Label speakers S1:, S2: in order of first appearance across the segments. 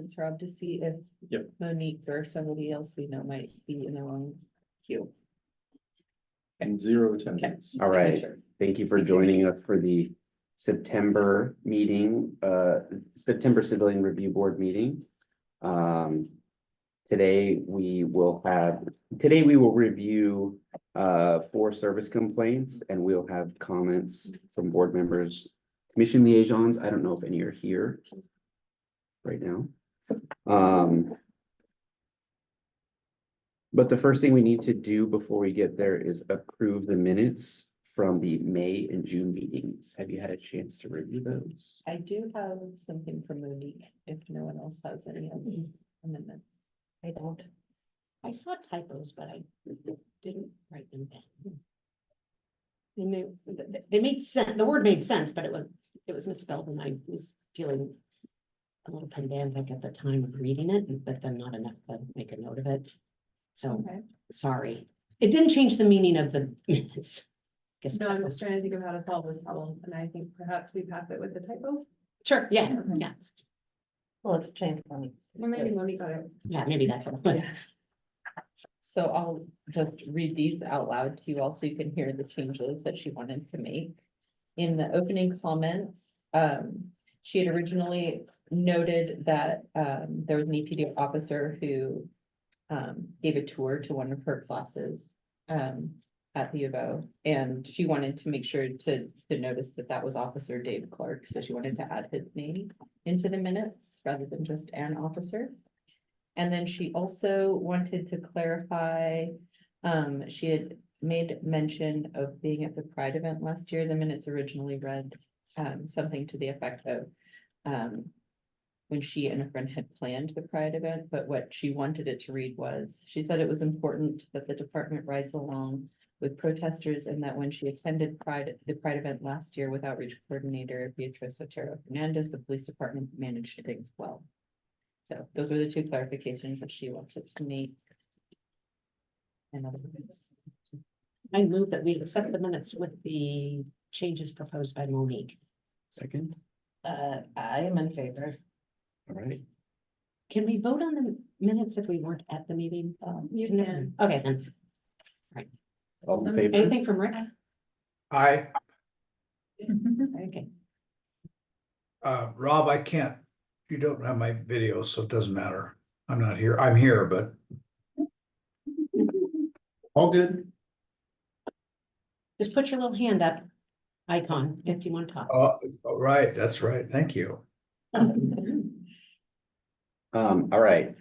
S1: conference, Rob, to see if
S2: Yep.
S1: Monique or somebody else we know might be in the wrong queue.
S2: And 0 attendance.
S3: All right,
S1: Sure.
S3: thank you for
S1: Thank you.
S3: joining us for the September meeting, September Civilian Review Board meeting. Today we will review 4 service complaints, and we'll have comments from board members. Commission liaisons, I don't know if any are here right now. But the first thing we need to do before we get there is approve the minutes from the May and June meetings. Have you had a chance to review those?
S1: I do have something from Monique, if no one else has any other amendments.
S4: I don't. I saw typos, but I didn't write them down. And they made sense, the word made sense, but it was misspelled and I was feeling a little pedantic at the time of reading it, but then not enough to make a note of it. So,
S1: Okay.
S4: sorry. It didn't change the meaning of the minutes. Guess
S5: No,
S4: it's-
S5: I'm just trying to think of how to solve this problem, and I think perhaps we pass it with the typo.
S4: Sure, yeah, yeah,
S1: Well, it's changed.
S5: Well, maybe Monique got it.
S4: yeah, maybe that's what.
S1: So I'll just read these out loud to you all so you can hear the changes that she wanted to make. In the opening comments, she had originally noted that there was an EPD officer who gave a tour to one of her classes at the U of O, and she wanted to make sure to notice that that was Officer Dave Clark, so she wanted to add his name into the minutes rather than just an officer. And then she also wanted to clarify, she had made mention of being at the Pride event last year. The minutes originally read something to the effect of when she and a friend had planned the Pride event, but what she wanted it to read was, she said it was important that the department rides along with protesters, and that when she attended the Pride event last year with outreach coordinator Beatriz Otero Hernandez, the police department managed things well. So those were the 2 clarifications that she wanted to make. In other words,
S4: I move that we accept the minutes with the changes proposed by Monique.
S3: Second,
S1: I am in favor.
S3: all right.
S4: Can we vote on the minutes if we weren't at the meeting?
S5: You can.
S4: Okay, then.
S3: All in favor?
S4: Anything from Rick?
S6: I,
S4: Okay.
S6: Rob, I can't, you don't have my video, so it doesn't matter. I'm not here. I'm here, but
S2: All good.
S4: Just put your little hand up icon if you want to talk.
S6: all right, that's right. Thank you.
S3: All right.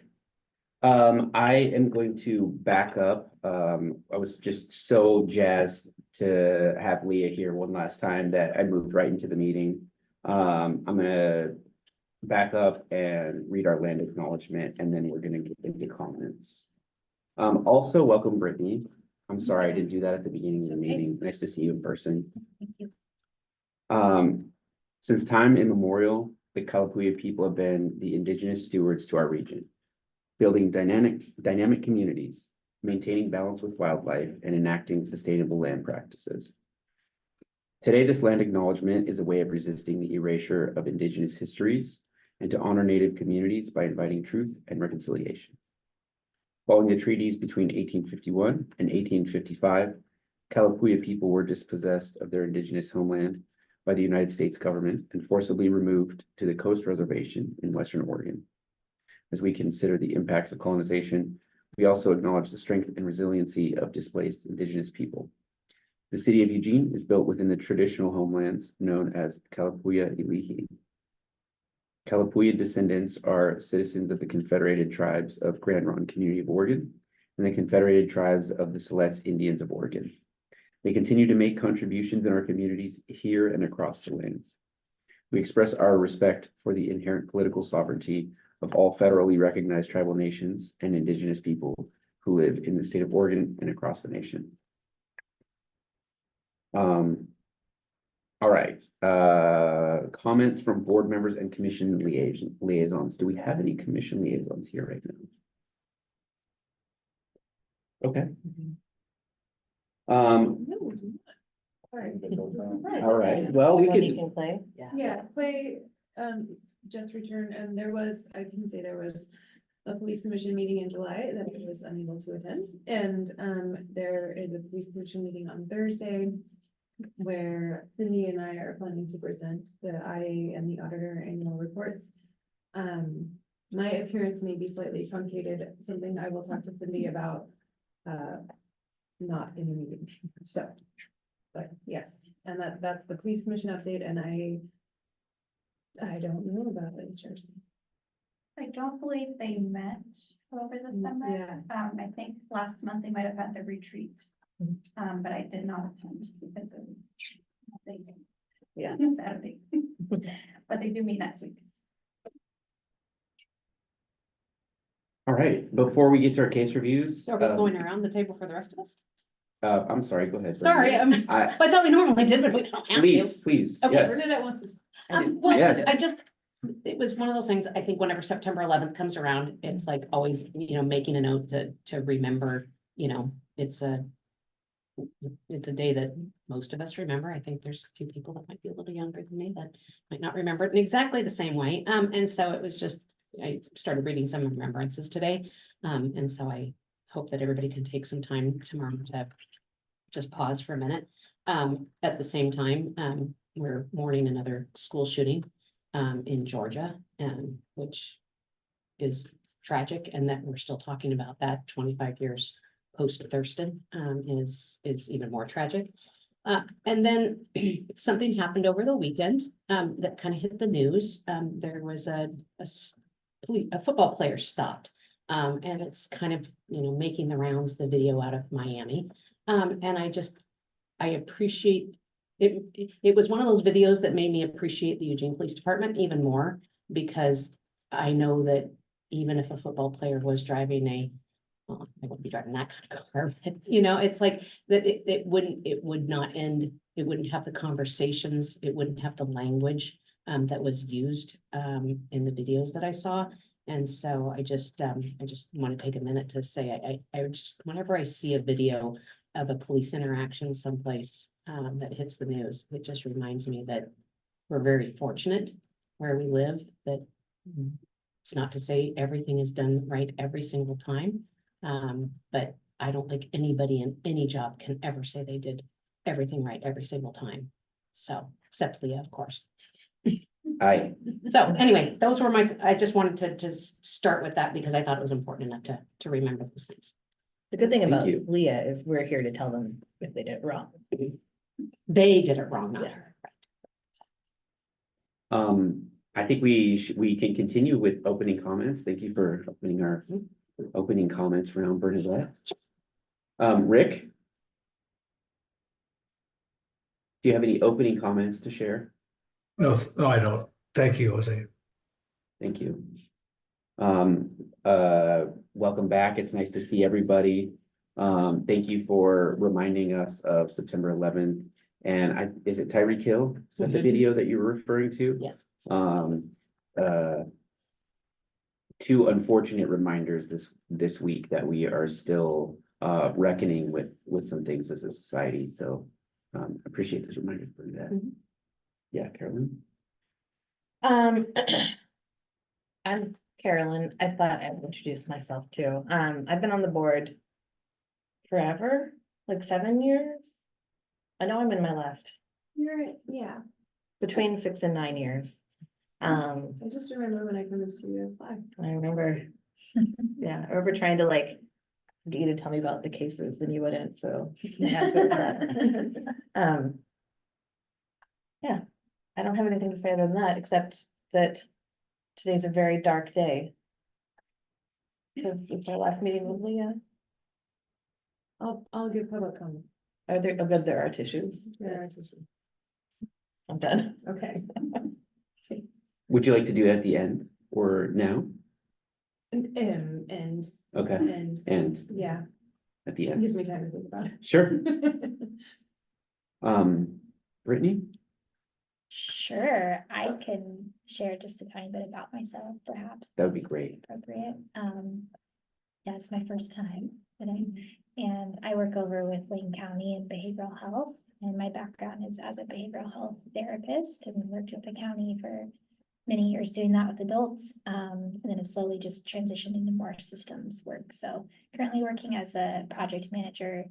S3: I am going to back up. I was just so jazzed to have Leah here one last time that I moved right into the meeting. I'm gonna back up and read our land acknowledgement, and then we're gonna get into comments. Also, welcome Brittany. I'm sorry I didn't do that at the beginning of the
S4: It's okay.
S3: meeting. Nice to see you in person.
S4: Thank you.
S3: Since time immemorial, the Kalapuya people have been the indigenous stewards to our region, building dynamic communities, maintaining balance with wildlife, and enacting sustainable land practices. Today, this land acknowledgement is a way of resisting the erasure of indigenous histories and to honor Native communities by inviting truth and reconciliation. Following the treaties between 1851 and 1855, Kalapuya people were dispossessed of their indigenous homeland by the United States government and forcibly removed to the Coast Reservation in Western Oregon. As we consider the impacts of colonization, we also acknowledge the strength and resiliency of displaced indigenous people. The city of Eugene is built within the traditional homelands known as Kalapuya Ilihi. Kalapuya descendants are citizens of the Confederated Tribes of Grand Ronde Community of Oregon and the Confederated Tribes of the Siletz Indians of Oregon. They continue to make contributions in our communities here and across the lands. We express our respect for the inherent political sovereignty of all federally recognized tribal nations and indigenous people who live in the state of Oregon and across the nation. All right, comments from board members and commission liaisons. Do we have any commission liaisons here right now? Okay. All right, well, we could,
S1: can play.
S5: Yeah, play, just returned, and there was, I can say there was a police commission meeting in July that I was unable to attend, and there is a police commission meeting on Thursday where Cindy and I are planning to present the IA and the auditor annual reports. My appearance may be slightly truncated, something I will talk to Cindy about, not in the meeting, so. But yes, and that's the police commission update, and I don't know about HRC.
S7: I don't believe they met over the summer.
S5: Yeah.
S7: I think last month they might have had the retreat. But I did not attend because it was.
S1: Yeah.
S7: Saturday. But they do meet next week.
S3: All right, before we get to our case reviews.
S4: Are we going around the table for the rest of us?
S3: I'm sorry, go ahead.
S4: Sorry,
S3: I,
S4: I thought we normally did, but we don't have to.
S3: please,
S4: Okay,
S3: yes.
S5: Bernadette wants to.
S4: Well,
S3: Yes.
S4: it was one of those things, I think whenever September 11th comes around, it's like always, making a note to remember, it's a day that most of us remember. I think there's a few people that might be a little younger than me that might not remember it in exactly the same way. And so it was just, I started reading some remembrances today. And so I hope that everybody can take some time tomorrow to just pause for a minute. At the same time, we're mourning another school shooting in Georgia, which is tragic, and that we're still talking about that 25 years post Thurston is even more tragic. And then something happened over the weekend that kind of hit the news. There was a football player stopped, and it's kind of making the rounds, the video out of Miami. And I appreciate it. It was one of those videos that made me appreciate the Eugene Police Department even more, because I know that even if a football player was driving I wouldn't be driving that kind of car, but it's like that it would not end, it wouldn't have the conversations, it wouldn't have the language that was used in the videos that I saw. And so I just want to take a minute to say, I just, whenever I see a video of a police interaction someplace that hits the news, it just reminds me that we're very fortunate where we live, that it's not to say everything is done right every single time. But I don't think anybody in any job can ever say they did everything right every single time. So, except Leah, of course. So anyway, those were I just wanted to just start with that because I thought it was important enough to remember those things.
S8: The good thing
S3: Thank
S8: about
S3: you.
S8: Leah is we're here to tell them if they did it wrong.
S4: They did it wrong, not
S8: Yeah.
S4: her.
S3: I think we can continue with opening comments. Thank you for opening our opening comments around Bernadette. Rick? Do you have any opening comments to share?
S6: No, I don't. Thank you, Jose.
S3: Thank you. Welcome back. It's nice to see everybody. Thank you for reminding us of September 11th. And is it Tyreek Hill? Is that the
S4: Mhm.
S3: video that you were referring to?
S4: Yes.
S3: Two unfortunate reminders this week that we are still reckoning with some things as a society. So appreciate this reminder for that.
S4: Mhm.
S3: Yeah, Carolyn.
S8: I'm Carolyn. I thought I'd introduce myself too. I've been on the board forever, like 7 years. I know I'm in my last,
S5: Yeah,
S8: between 6 and 9 years.
S5: I just remember when I come to Studio 5.
S8: I remember, yeah, I remember trying to get you to tell me about the cases and you wouldn't, so. I had to do that. Yeah, I don't have anything to say other than that, except that today's a very dark day. Because it's our last meeting with Leah.
S5: I'll give public comment.
S8: Are there, oh good, there are tissues.
S5: Yeah,
S8: I'm done.
S5: okay.
S3: Would you like to do it at the end or now?
S5: And,
S3: Okay, and
S5: yeah,
S3: at the
S5: it
S3: end.
S5: gives me time to think about
S3: Sure.
S5: it.
S3: Brittany?
S9: Sure, I can share just a tiny bit about myself, perhaps.
S3: That would be
S9: that's
S3: great.
S9: Appropriate. Yeah, it's my first time, and I work over with Lane County in behavioral health. And my background is as a behavioral health therapist and worked with the county for many years doing that with adults, and then have slowly just transitioned into more systems work. So currently working as a project manager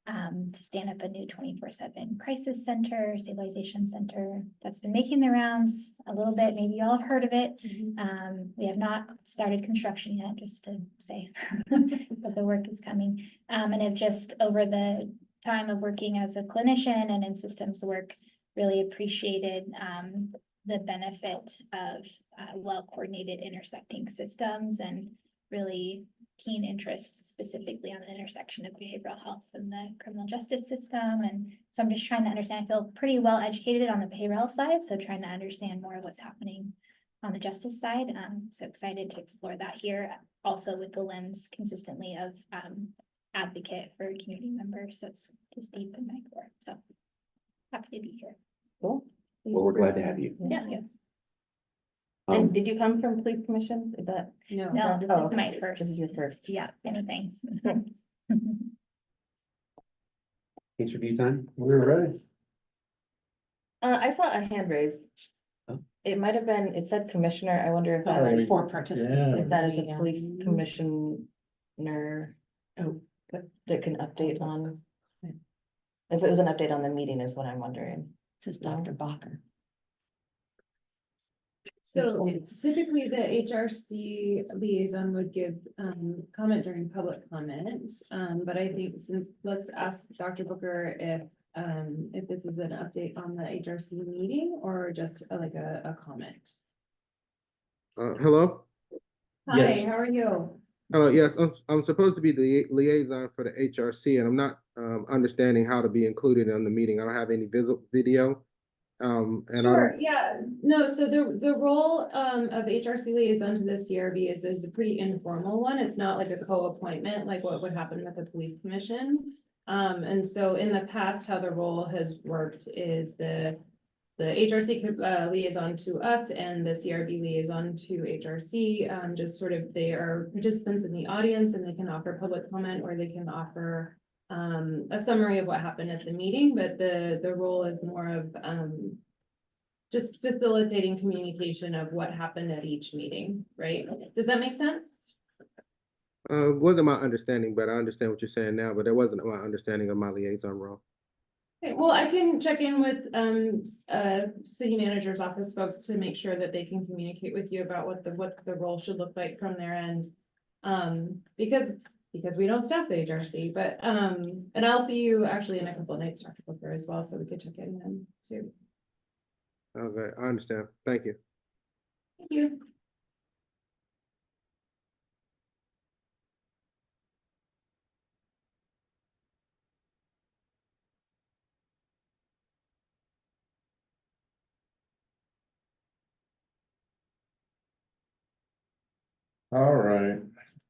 S9: to stand up a new 24/7 crisis center, stabilization center that's been making the rounds a little bit. Maybe y'all have heard of it. We have not started construction yet, just to say, but the work is coming. And have just over the time of working as a clinician and in systems work, really appreciated the benefit of well-coordinated intersecting systems and really keen interest specifically on the intersection of behavioral health and the criminal justice system. And so I'm just trying to understand, I feel pretty well educated on the behavioral side, so trying to understand more of what's happening on the justice side. So excited to explore that here, also with the lens consistently of advocate for community members. So it's just deep in my core. So happy to be here.
S8: Cool.
S3: Well, we're glad to have you.
S9: Yeah.
S8: And did you come from police commission? Is that?
S5: No.
S9: No, this
S8: Oh,
S9: is my
S8: okay.
S9: first.
S8: This is your first.
S9: Yeah, anything.
S3: Case review time?
S2: We're ready.
S8: I saw a hand raise.
S3: Oh.
S8: It might have been, it said commissioner. I wonder if
S2: Oh,
S8: that,
S4: For participants.
S2: Yeah.
S8: if that is a
S4: Yeah.
S8: police commissioner.
S4: Oh,
S8: That can update on. If it was an update on the meeting is what I'm wondering.
S4: This is Dr. Bacher.
S5: So typically the HRC liaison would give comment during public comment. But I think let's ask Dr. Booker if this is an update on the HRC meeting or just like a comment.
S10: Hello?
S5: Hi,
S2: Yes.
S5: how are you?
S10: Yes, I'm supposed to be the liaison for the HRC, and I'm not understanding how to be included in the meeting. I don't have any video. And I
S5: Sure,
S10: don't,
S5: yeah, no, so the role of HRC liaison to the CRB is a pretty informal one. It's not like a co-appointment like what would happen with the police commission. And so in the past, how the role has worked is the HRC liaison to us and the CRB liaison to HRC, just sort of, they are participants in the audience and they can offer public comment or they can offer a summary of what happened at the meeting, but the role is more of just facilitating communication of what happened at each meeting, right? Does that make sense?
S10: wasn't my understanding, but I understand what you're saying now, but that wasn't my understanding of my liaison role.
S5: Okay, well, I can check in with city manager's office folks to make sure that they can communicate with you about what the role should look like from their end. Because we don't staff the HRC, but and I'll see you actually in a couple of nights, Dr. Booker, as well, so we could check in then too.
S10: Okay, I understand. Thank you.
S5: Thank you.
S2: All right,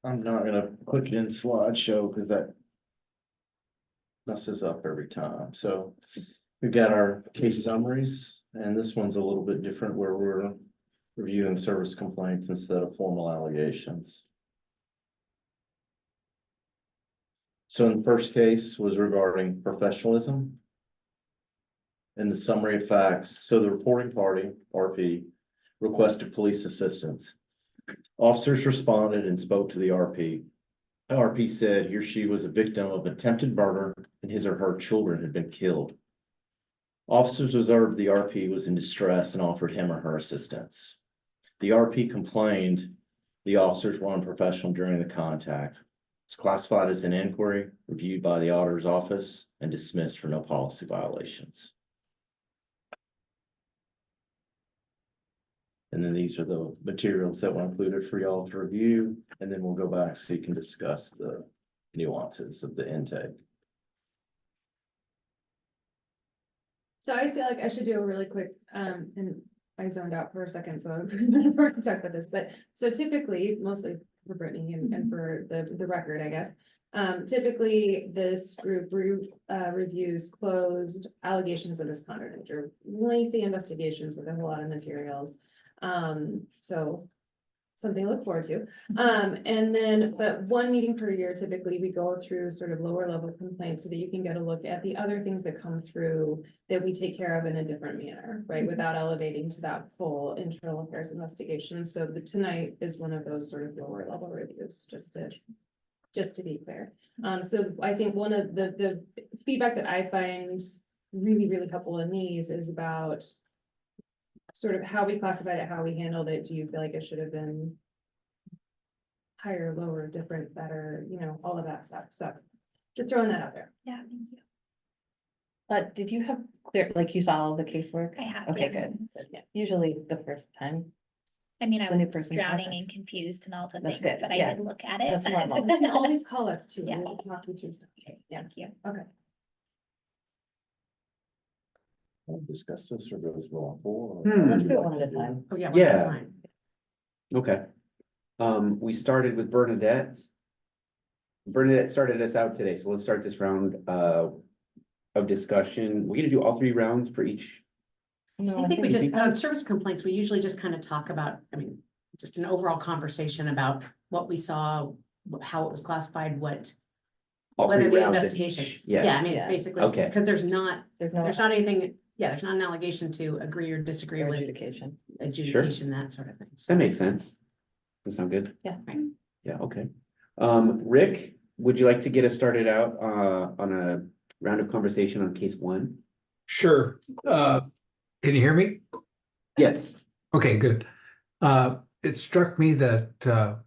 S2: I'm not gonna put it in slideshow because that messes up every time. So we've got our case summaries, and this one's a little bit different where we're reviewing service complaints instead of formal allegations. So in the first case was regarding professionalism. In the summary of facts, so the reporting party, RP, requested police assistance. Officers responded and spoke to the RP. RP said he or she was a victim of attempted murder and his or her children had been killed. Officers observed the RP was in distress and offered him or her assistance. The RP complained the officers were unprofessional during the contact. It's classified as an inquiry, reviewed by the auditor's office, and dismissed for no policy violations. And then these are the materials that were included for y'all to review, and then we'll go back so you can discuss the nuances of the intake.
S5: So I feel like I should do a really quick, and I zoned out for a second, so I'm gonna talk about this, but so typically, mostly for Brittany and for the record, I guess. Typically, this group reviews closed allegations of misconduct or lengthy investigations with a whole lot of materials. So something to look forward to. And then, but one meeting per year, typically we go through sort of lower level complaints so that you can get a look at the other things that come through that we take care of in a different manner, right? Without elevating to that full internal affairs investigation. So the tonight is one of those sort of lower level reviews, just to be clear. So I think one of the feedback that I find really, really helpful in these is about sort of how we classified it, how we handled it. Do you feel like it should have been higher, lower, different, better, you know, all of that stuff. So just throwing that out there.
S9: Yeah, thank you.
S8: But did you have clear, like you saw all the casework?
S9: I have,
S8: Okay,
S9: yeah.
S8: good.
S5: Yeah.
S8: Usually the first time.
S9: I mean, I
S8: The new
S9: was
S8: person
S9: drowning
S8: process.
S9: and confused and all the
S8: That's
S9: things,
S8: good,
S9: but I
S8: yeah.
S9: did look at it.
S8: That's normal.
S5: You can always call us too.
S9: Yeah.
S5: We'll talk you through stuff. Yeah,
S9: Thank you.
S5: okay.
S2: We'll discuss this or go through all four.
S8: Let's do it one at a time.
S4: Oh, yeah.
S3: Yeah. Okay. We started with Bernadette. Bernadette started us out today, so let's start this round of discussion. We're gonna do all 3 rounds for each.
S8: No,
S4: I think we
S3: think-
S4: just, service complaints, we usually just kind of talk about, I mean, just an overall conversation about what we saw, how it was classified,
S3: all
S4: whether
S3: 3
S4: the
S3: rounds of
S4: investigation.
S3: each.
S4: Yeah,
S3: Yeah,
S4: I mean, it's
S8: Yeah.
S4: basically,
S3: Okay.
S4: because there's not
S8: There's no
S4: anything, there's not an allegation to agree or disagree with
S8: adjudication.
S4: adjudication, that sort of thing.
S3: that makes sense. That sound good?
S8: Yeah.
S3: Yeah, okay. Rick, would you like to get us started out on a round of conversation on case 1?
S6: Sure. Can you hear me?
S3: Yes.
S6: Okay, good. It struck me that, that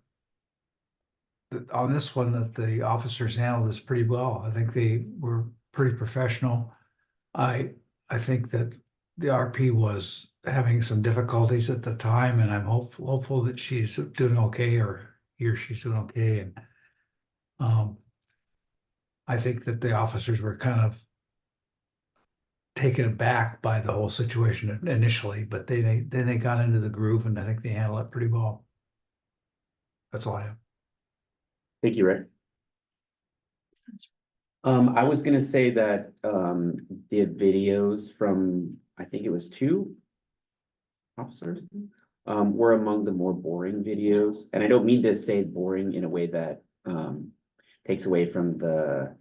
S6: on this one, that the officers handled this pretty well. I think they were pretty professional. I think that the RP was having some difficulties at the time, and I'm hopeful that she's doing okay, or he or she's doing okay. And I think that the officers were kind of taken aback by the whole situation initially, but then they got into the groove, and I think they handled it pretty well. That's all I have.
S3: Thank you, Rick. I was gonna say that the videos from, I think it was 2 officers, were among the more boring videos, and I don't mean to say boring in a way that takes away from the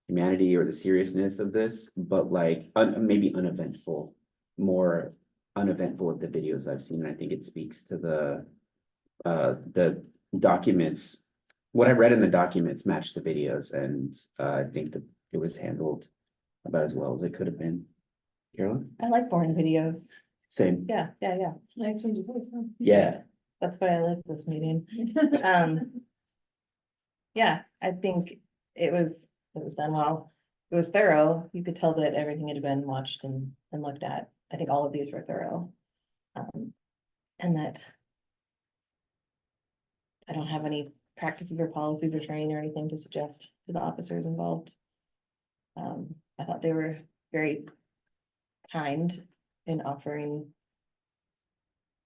S3: humanity or the seriousness of this, but like maybe uneventful, more uneventful of the videos I've seen. And I think it speaks to the documents. What I read in the documents matched the videos, and I think that it was handled about as well as it could have been. Carolyn?
S8: I like boring videos.
S3: Same.
S8: Yeah.
S5: Nice change of voice, huh?
S3: Yeah.
S8: That's why I like this meeting. Yeah, I think it was done well. It was thorough. You could tell that everything had been watched and looked at. I think all of these were thorough. And that I don't have any practices or policies or training or anything to suggest to the officers involved. I thought they were very kind in offering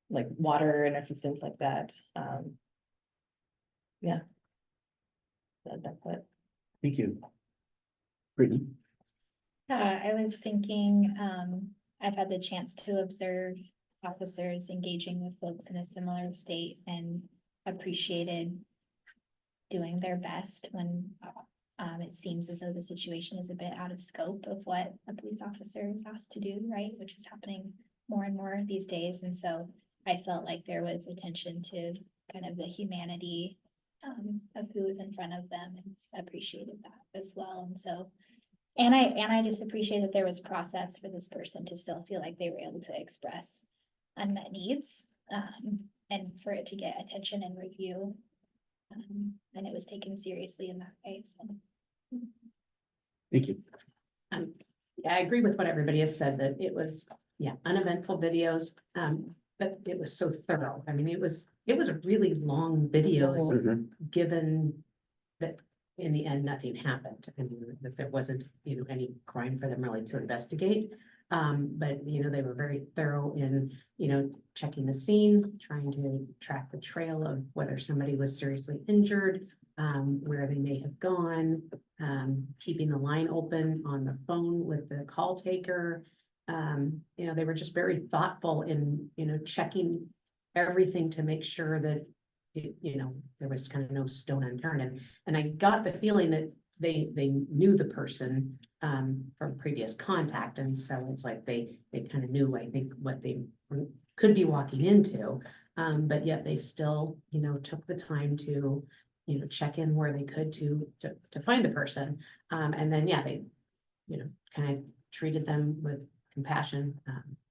S8: like water and assistance like that. Yeah. That's it.
S3: Thank you. Brittany?
S9: I was thinking, I've had the chance to observe officers engaging with folks in a similar state and appreciated doing their best when it seems as though the situation is a bit out of scope of what a police officer is asked to do, right? Which is happening more and more these days. And so I felt like there was attention to kind of the humanity of who was in front of them, and appreciated that as well. And so, and I just appreciate that there was process for this person to still feel like they were able to express unmet needs, and for it to get attention and review. And it was taken seriously in that way, so.
S3: Thank you.
S4: Yeah, I agree with what everybody has said, that it was, uneventful videos, but it was so thorough. I mean, it was a really long videos,
S3: Mhm.
S4: given that in the end, nothing happened. I mean, that there wasn't, any crime for them really to investigate. But, they were very thorough in, checking the scene, trying to track the trail of whether somebody was seriously injured, where they may have gone, keeping the line open on the phone with the call taker. They were just very thoughtful in, checking everything to make sure that you know, there was kind of no stone unturned, and I got the feeling that they knew the person from previous contact, and so it's like they kind of knew, I think, what they could be walking into. But yet they still, you know, took the time to, you know, check in where they could to find the person. And then, yeah, they, you know, kind of treated them with compassion,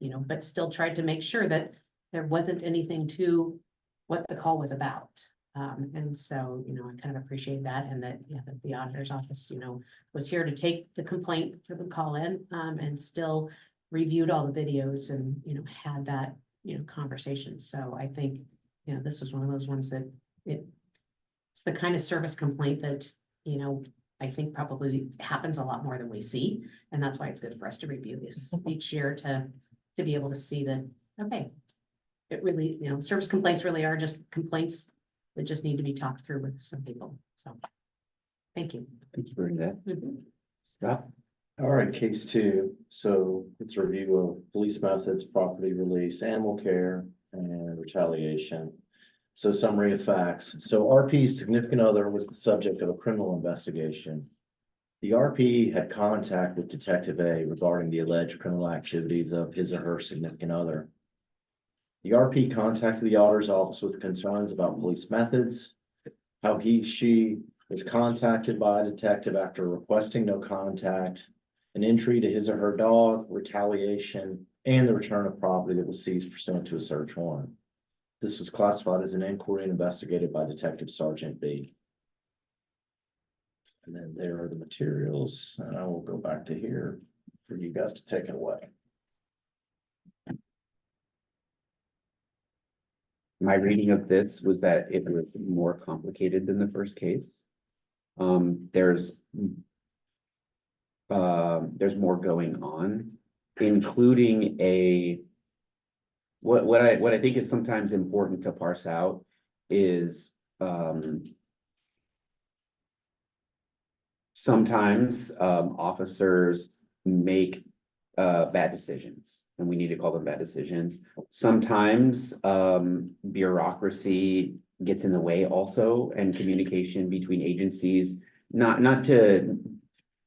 S4: you know, but still tried to make sure that there wasn't anything to what the call was about. And so, you know, I kind of appreciate that, and that, yeah, that the auditor's office, you know, was here to take the complaint for the call in, and still reviewed all the videos and, you know, had that, you know, conversation. So I think, you know, this was one of those ones that it's the kind of service complaint that, you know, I think probably happens a lot more than we see. And that's why it's good for us to review this each year to be able to see that, okay, it really, you know, service complaints really are just complaints that just need to be talked through with some people. So, thank you.
S3: Thank you for that.
S4: Mhm.
S3: Rob?
S2: All right, case 2. So it's a review of police methods, property release, animal care, and retaliation. So summary of facts. So RP's significant other was the subject of a criminal investigation. The RP had contact with Detective A regarding the alleged criminal activities of his or her significant other. The RP contacted the auditor's office with concerns about police methods, how she was contacted by a detective after requesting no contact, an entry to his or her dog, retaliation, and the return of property that was seized pursuant to a search warrant. This was classified as an inquiry and investigated by Detective Sergeant B. And then there are the materials, and I will go back to here for you guys to take it away.
S3: My reading of this was that it was more complicated than the first case. There's more going on, including what I think is sometimes important to parse out is sometimes officers make bad decisions, and we need to call them bad decisions. Sometimes bureaucracy gets in the way also, and communication between agencies, not to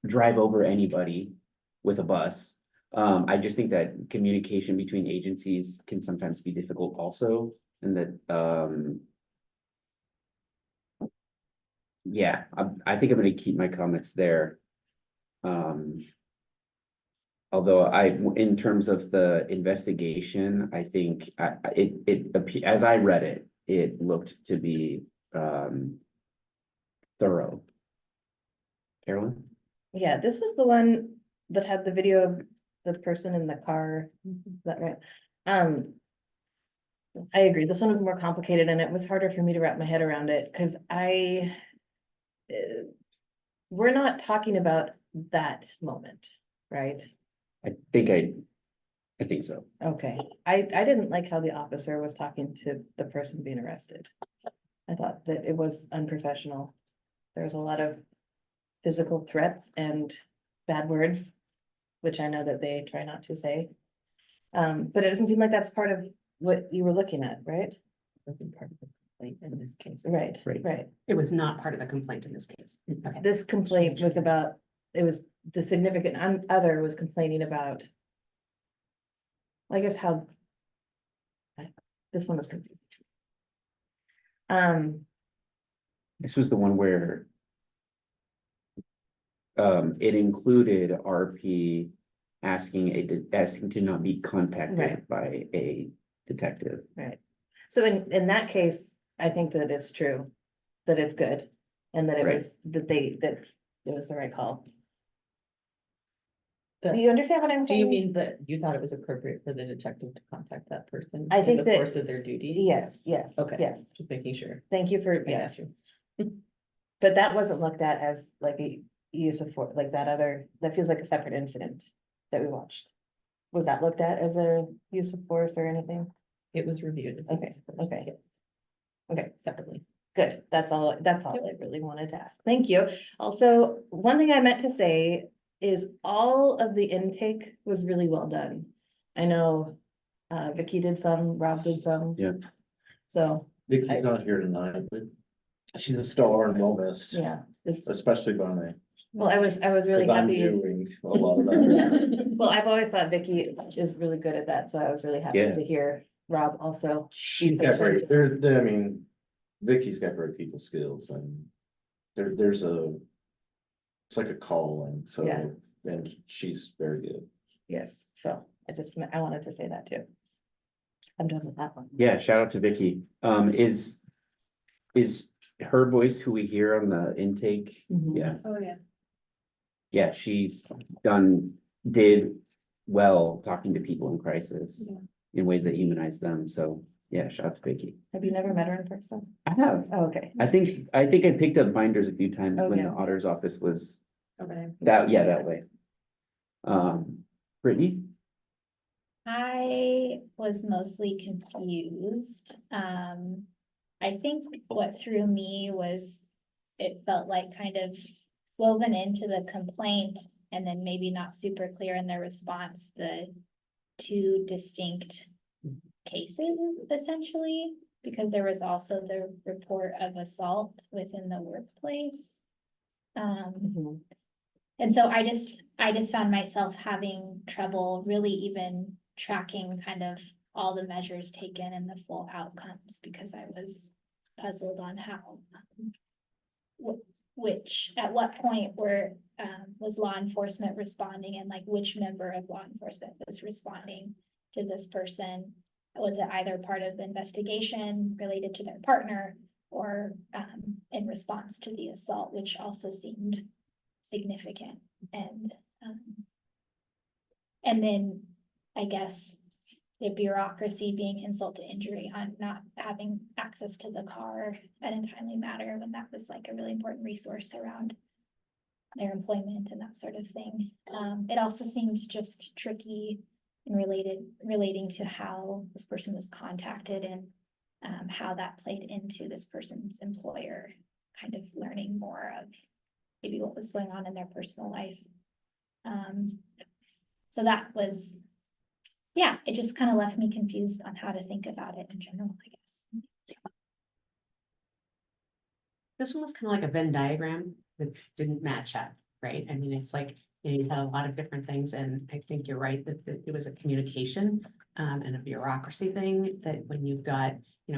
S3: drive over anybody with a bus. I just think that communication between agencies can sometimes be difficult also, and that yeah, I think I'm gonna keep my comments there. Although in terms of the investigation, I think as I read it, it looked to be thorough. Carolyn?
S8: Yeah, this was the one that had the video of the person in the car. Is that right? I agree. This one was more complicated, and it was harder for me to wrap my head around it because we're not talking about that moment, right?
S3: I think so.
S8: Okay, I didn't like how the officer was talking to the person being arrested. I thought that it was unprofessional. There was a lot of physical threats and bad words, which I know that they try not to say. But it doesn't seem like that's part of what you were looking at, right?
S1: Wasn't part of the complaint in this case.
S8: Right,
S3: Right.
S8: right.
S4: It was not part of the complaint in this case. Okay.
S8: This complaint was about, it was the significant other was complaining about. I guess how. This one was confusing.
S3: This was the one where it included RP asking to not be contacted
S8: Right.
S3: by a detective.
S8: So in that case, I think that it's true, that it's good, and that it
S3: Right.
S8: was, that it was the right call. Do you understand what I'm
S1: Do
S8: saying?
S1: you mean that you thought it was appropriate for the detective to contact that person?
S8: I think
S1: in the
S8: that-
S1: course of their duties?
S8: Yes,
S1: Okay.
S8: yes.
S1: Just making sure.
S8: Thank you for,
S1: I got
S8: yes.
S1: you.
S8: But that wasn't looked at as like a use of force, like that other, that feels like a separate incident that we watched. Was that looked at as a use of force or anything?
S1: It was reviewed. as
S8: Okay,
S1: use of force,
S8: okay.
S1: yeah,
S8: Okay,
S1: Separately.
S8: good. That's all I really wanted to ask. Thank you. Also, one thing I meant to say is all of the intake was really well done. I know Vicky did some, Rob did some.
S3: Yeah.
S8: So
S2: Vicky's not here tonight, but she's a star and well missed,
S8: Yeah, it's,
S2: especially by me.
S8: well, I was really
S2: 'Cause I'm
S8: happy.
S2: doing a lot of that.
S8: Well, I've always thought Vicky is really good at that, so I was really happy
S3: Yeah.
S8: to hear Rob also.
S2: She's got great, I mean, Vicky's got great people skills and there's a, it's like a calling, so,
S8: Yeah.
S2: and she's very good.
S8: Yes, so I wanted to say that too. I'm done with that one.
S3: Yeah, shout out to Vicky. Is her voice who we hear on the intake?
S8: Mhm.
S3: Yeah,
S5: Oh, yeah.
S3: yeah, she's did well talking to people in crisis
S8: Yeah.
S3: in ways that humanize them. So yeah, shout out to Vicky.
S8: Have you never met her in person?
S3: I have.
S8: Oh, okay.
S3: I think I picked up binders a few times when
S8: Okay.
S3: the auditor's office was
S4: Over there.
S3: that way. Brittany?
S9: I was mostly confused. I think what threw me was it felt like kind of woven into the complaint and then maybe not super clear in their response, the two distinct cases essentially, because there was also the report of assault within the workplace.
S8: Mhm.
S9: And so I just found myself having trouble really even tracking kind of all the measures taken and the full outcomes because I was puzzled on how. At what point was law enforcement responding and like which member of law enforcement was responding to this person? Was it either part of the investigation related to their partner or in response to the assault, which also seemed significant and then I guess the bureaucracy being insult to injury on not having access to the car at a timely manner when that was like a really important resource around their employment and that sort of thing. It also seems just tricky and relating to how this person was contacted and how that played into this person's employer, kind of learning more of maybe what was going on in their personal life. So that was, yeah, it just kind of left me confused on how to think about it in general, I guess.
S4: This one was kind of like a Venn diagram that didn't match up, right? I mean, it's like, you had a lot of different things, and I think you're right that it was a communication and a bureaucracy thing, that when you've got,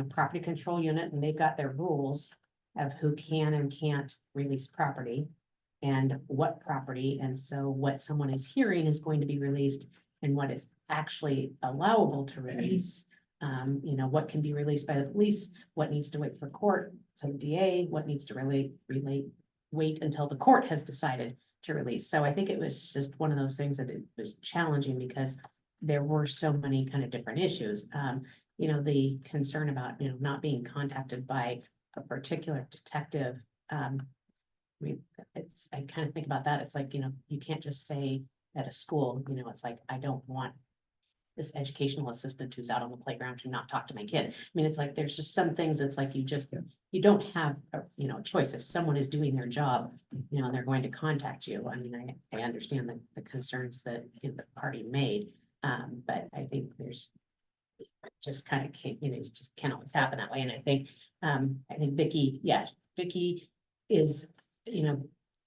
S4: property control unit and they've got their rules of who can and can't release property and what property, and so what someone is hearing is going to be released and what is actually allowable to release. What can be released by the police, what needs to wait for court, so DA, what needs to wait until the court has decided to release. So I think it was just one of those things that it was challenging because there were so many kind of different issues. The concern about, not being contacted by a particular detective. I kind of think about that. It's like, you can't just say at a school, it's like, I don't want this educational assistant who's out on the playground to not talk to my kid. I mean, it's like, there's just some things, it's like, you don't have a choice. If someone is doing their job, and they're going to contact you. I mean, I understand the concerns that the party made. But I think there's just kind of can't, it just can't always happen that way. And I think Vicky, Vicky is,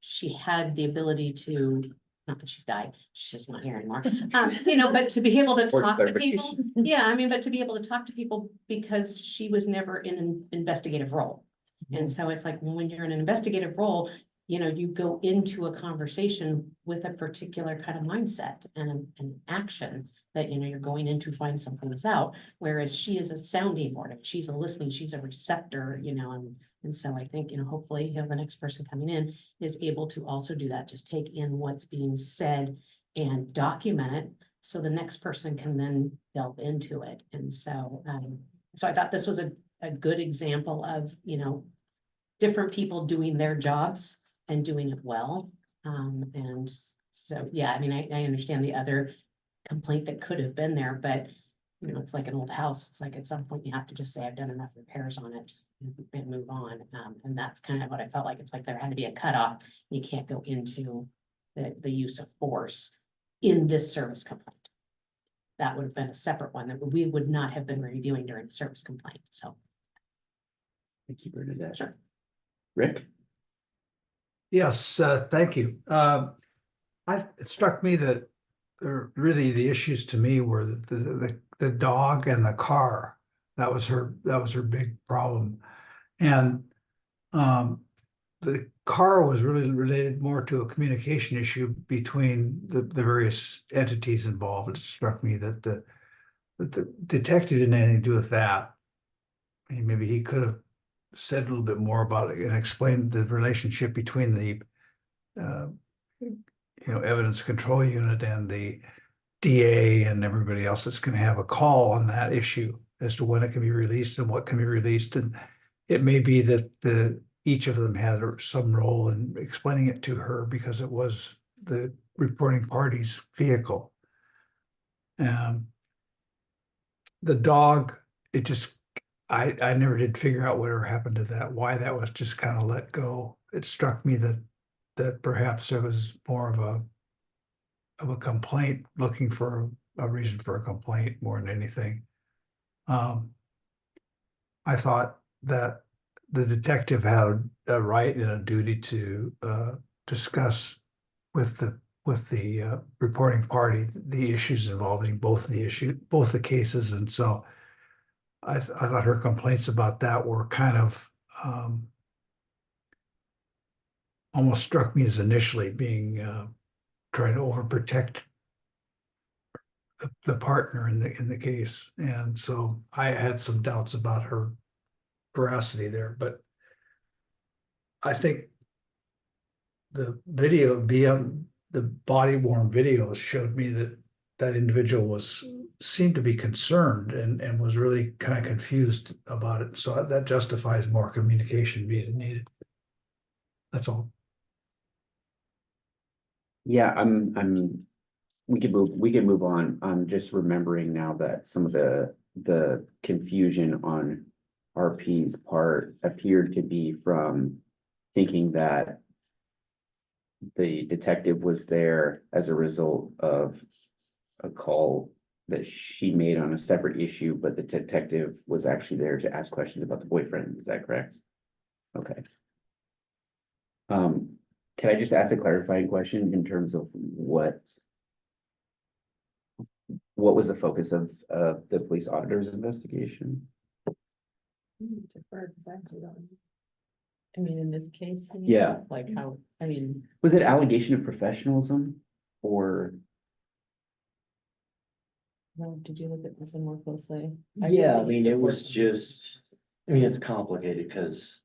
S4: she had the ability to, not that she's died, she's just not here anymore. But to be able to
S3: Or
S4: talk to people,
S3: clarification.
S4: yeah, I mean, but to be able to talk to people because she was never in an investigative role. And so it's like, when you're in an investigative role, you go into a conversation with a particular kind of mindset and an action that, you're going in to find some things out. Whereas she is a sounding board, she's a listening, she's a receptor, and so I think, hopefully, the next person coming in is able to also do that, just take in what's being said and document it. So the next person can then delve into it. And so, so I thought this was a good example of, different people doing their jobs and doing it well. And so, yeah, I mean, I understand the other complaint that could have been there, but, it's like an old house. It's like at some point you have to just say, I've done enough repairs on it and move on. And that's kind of what I felt like. It's like there had to be a cutoff. You can't go into the use of force in this service complaint. That would have been a separate one that we would not have been reviewing during the service complaint. So
S3: Thank you, Bernadette. Rick?
S6: Yes, thank you. It struck me that really the issues to me were the dog and the car. That was her big problem. And the car was really related more to a communication issue between the various entities involved. It struck me that the detective didn't have anything to do with that. I mean, maybe he could have said a little bit more about it and explained the relationship between the evidence control unit and the DA and everybody else that's going to have a call on that issue as to when it can be released and what can be released. And it may be that each of them had some role in explaining it to her because it was the reporting party's vehicle. The dog, I never did figure out whatever happened to that, why that was just kind of let go. It struck me that perhaps there was more of a complaint, looking for a reason for a complaint more than anything. I thought that the detective had a right and a duty to discuss with the reporting party the issues involving both the cases, and so I thought her complaints about that were kind of almost struck me as initially being trying to overprotect the partner in the case, and so I had some doubts about her veracity there, but I think the the body worn video showed me that individual seemed to be concerned and was really kind of confused about it. So that justifies more communication being needed. That's all.
S3: Yeah, we can move on. I'm just remembering now that some of the confusion on RP's part appeared to be from thinking that the detective was there as a result of a call that she made on a separate issue, but the detective was actually there to ask questions about the boyfriend. Is that correct? Okay. Can I just ask a clarifying question in terms of what was the focus of the police auditor's investigation?
S1: I mean, in this case. you mean,
S3: Yeah.
S1: Like how, I mean,
S3: Was it allegation of professionalism or?
S1: well, did you look at this one more closely?
S2: Yeah, I mean, it was just, I mean, it's complicated because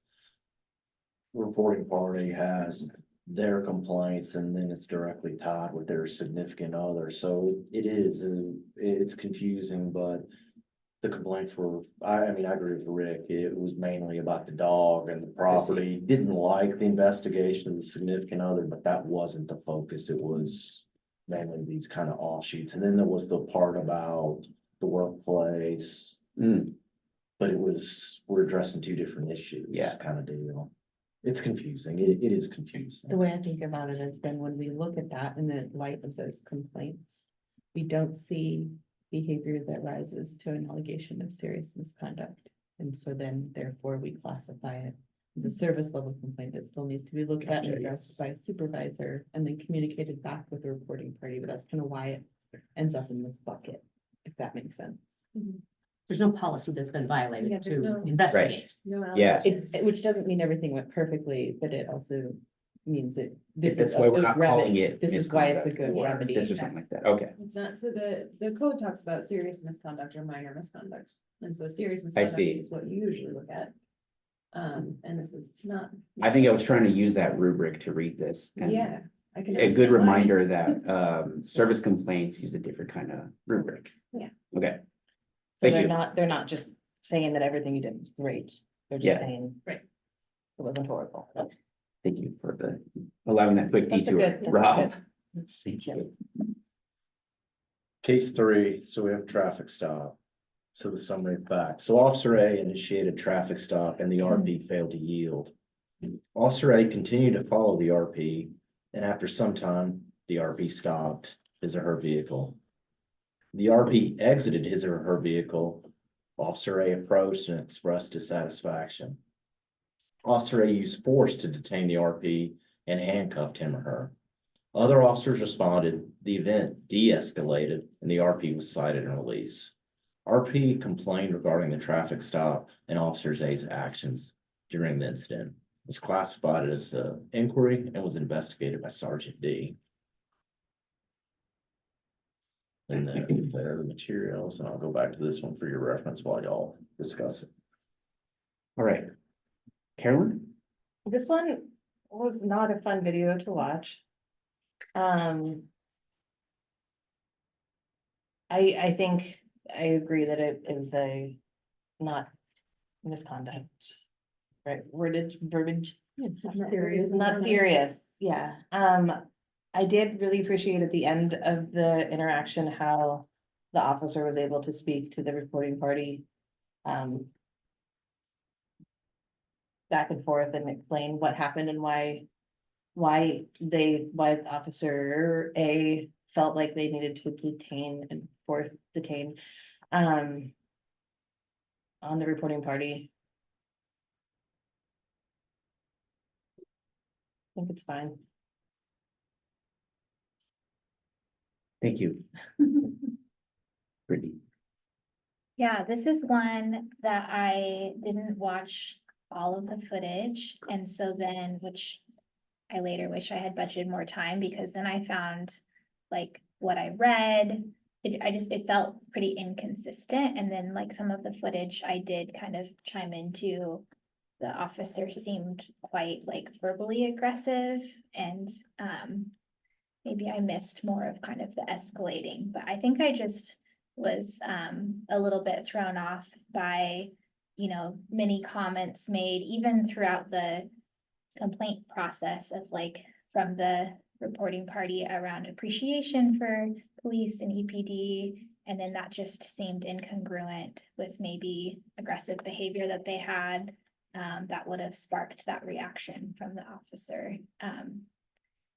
S2: reporting party has their complaints and then it's directly tied with their significant other. So it's confusing, but the complaints were, I mean, I agree with Rick. It was mainly about the dog and the property. Didn't like the investigation of the significant other, but that wasn't the focus. It was mainly these kind of offshoots. And then there was the part about the workplace. But we're addressing two different issues.
S3: Yeah.
S2: Kind of deal. It's confusing. It is confusing.
S1: The way I think about it is then when we look at that in the light of those complaints, we don't see behavior that rises to an allegation of serious misconduct. And so then therefore we classify it as a service level complaint that still needs to be looked at and addressed by a supervisor and then communicated back with the reporting party. But that's kind of why it ends up in this bucket, if that makes sense.
S4: There's no policy that's been
S5: Yeah,
S4: violated
S5: there's
S4: to
S5: no-
S4: investigate.
S3: Yeah.
S1: Which doesn't mean everything went perfectly, but it also means that this
S3: That's
S1: is
S3: why
S1: a
S3: we're
S1: good
S3: not calling
S1: remedy.
S3: it.
S1: This is why it's a
S3: misconduct
S1: good
S3: or
S1: remedy.
S3: This or something like that. Okay.
S5: It's not, so the code talks about serious misconduct or minor misconduct, and so serious
S3: I
S5: misconduct
S3: see.
S5: is what you usually look at. And this is not.
S3: I think I was trying to use that rubric to read this. and
S5: Yeah. I can
S3: A good
S5: understand why.
S3: reminder that service complaints use a different kind of rubric.
S5: Yeah.
S3: Okay.
S8: So
S3: Thank you.
S8: they're not just saying that everything you did was great. They're
S3: Yeah.
S8: just saying.
S5: Right.
S8: It wasn't horrible.
S3: Thank you for allowing that quick
S8: That's a
S3: detour,
S8: good- that's
S3: Rob.
S8: good.
S3: Thank you.
S2: Case 3, so we have traffic stop. So the summary of facts. So Officer A initiated traffic stop and the RP failed to yield. Officer A continued to follow the RP, and after some time, the RP stopped his or her vehicle. The RP exited his or her vehicle. Officer A approached and expressed dissatisfaction. Officer A used force to detain the RP and handcuffed him or her. Other officers responded, the event de-escalated, and the RP was cited and released. RP complained regarding the traffic stop and Officer A's actions during the incident. It was classified as an inquiry and was investigated by Sergeant D. And then there are the materials, and I'll go back to this one for your reference while y'all discuss it.
S3: All right. Carolyn?
S8: This one was not a fun video to watch. I think I agree that it is a not misconduct. Right, verbiage, not furious, yeah. I did really appreciate at the end of the interaction how the officer was able to speak to the reporting party. Back and forth and explain what happened and why Officer A felt like they needed to detain and force detain on the reporting party. I think it's fine.
S3: Thank you. Brittany?
S9: Yeah, this is one that I didn't watch all of the footage, and so then, which I later wish I had budgeted more time, because then I found like what I read, it felt pretty inconsistent, and then like some of the footage I did kind of chime into, the officer seemed quite like verbally aggressive, and maybe I missed more of kind of the escalating, but I think I just was a little bit thrown off by, you know, many comments made even throughout the complaint process of like from the reporting party around appreciation for police and EPD. And then that just seemed incongruent with maybe aggressive behavior that they had that would have sparked that reaction from the officer.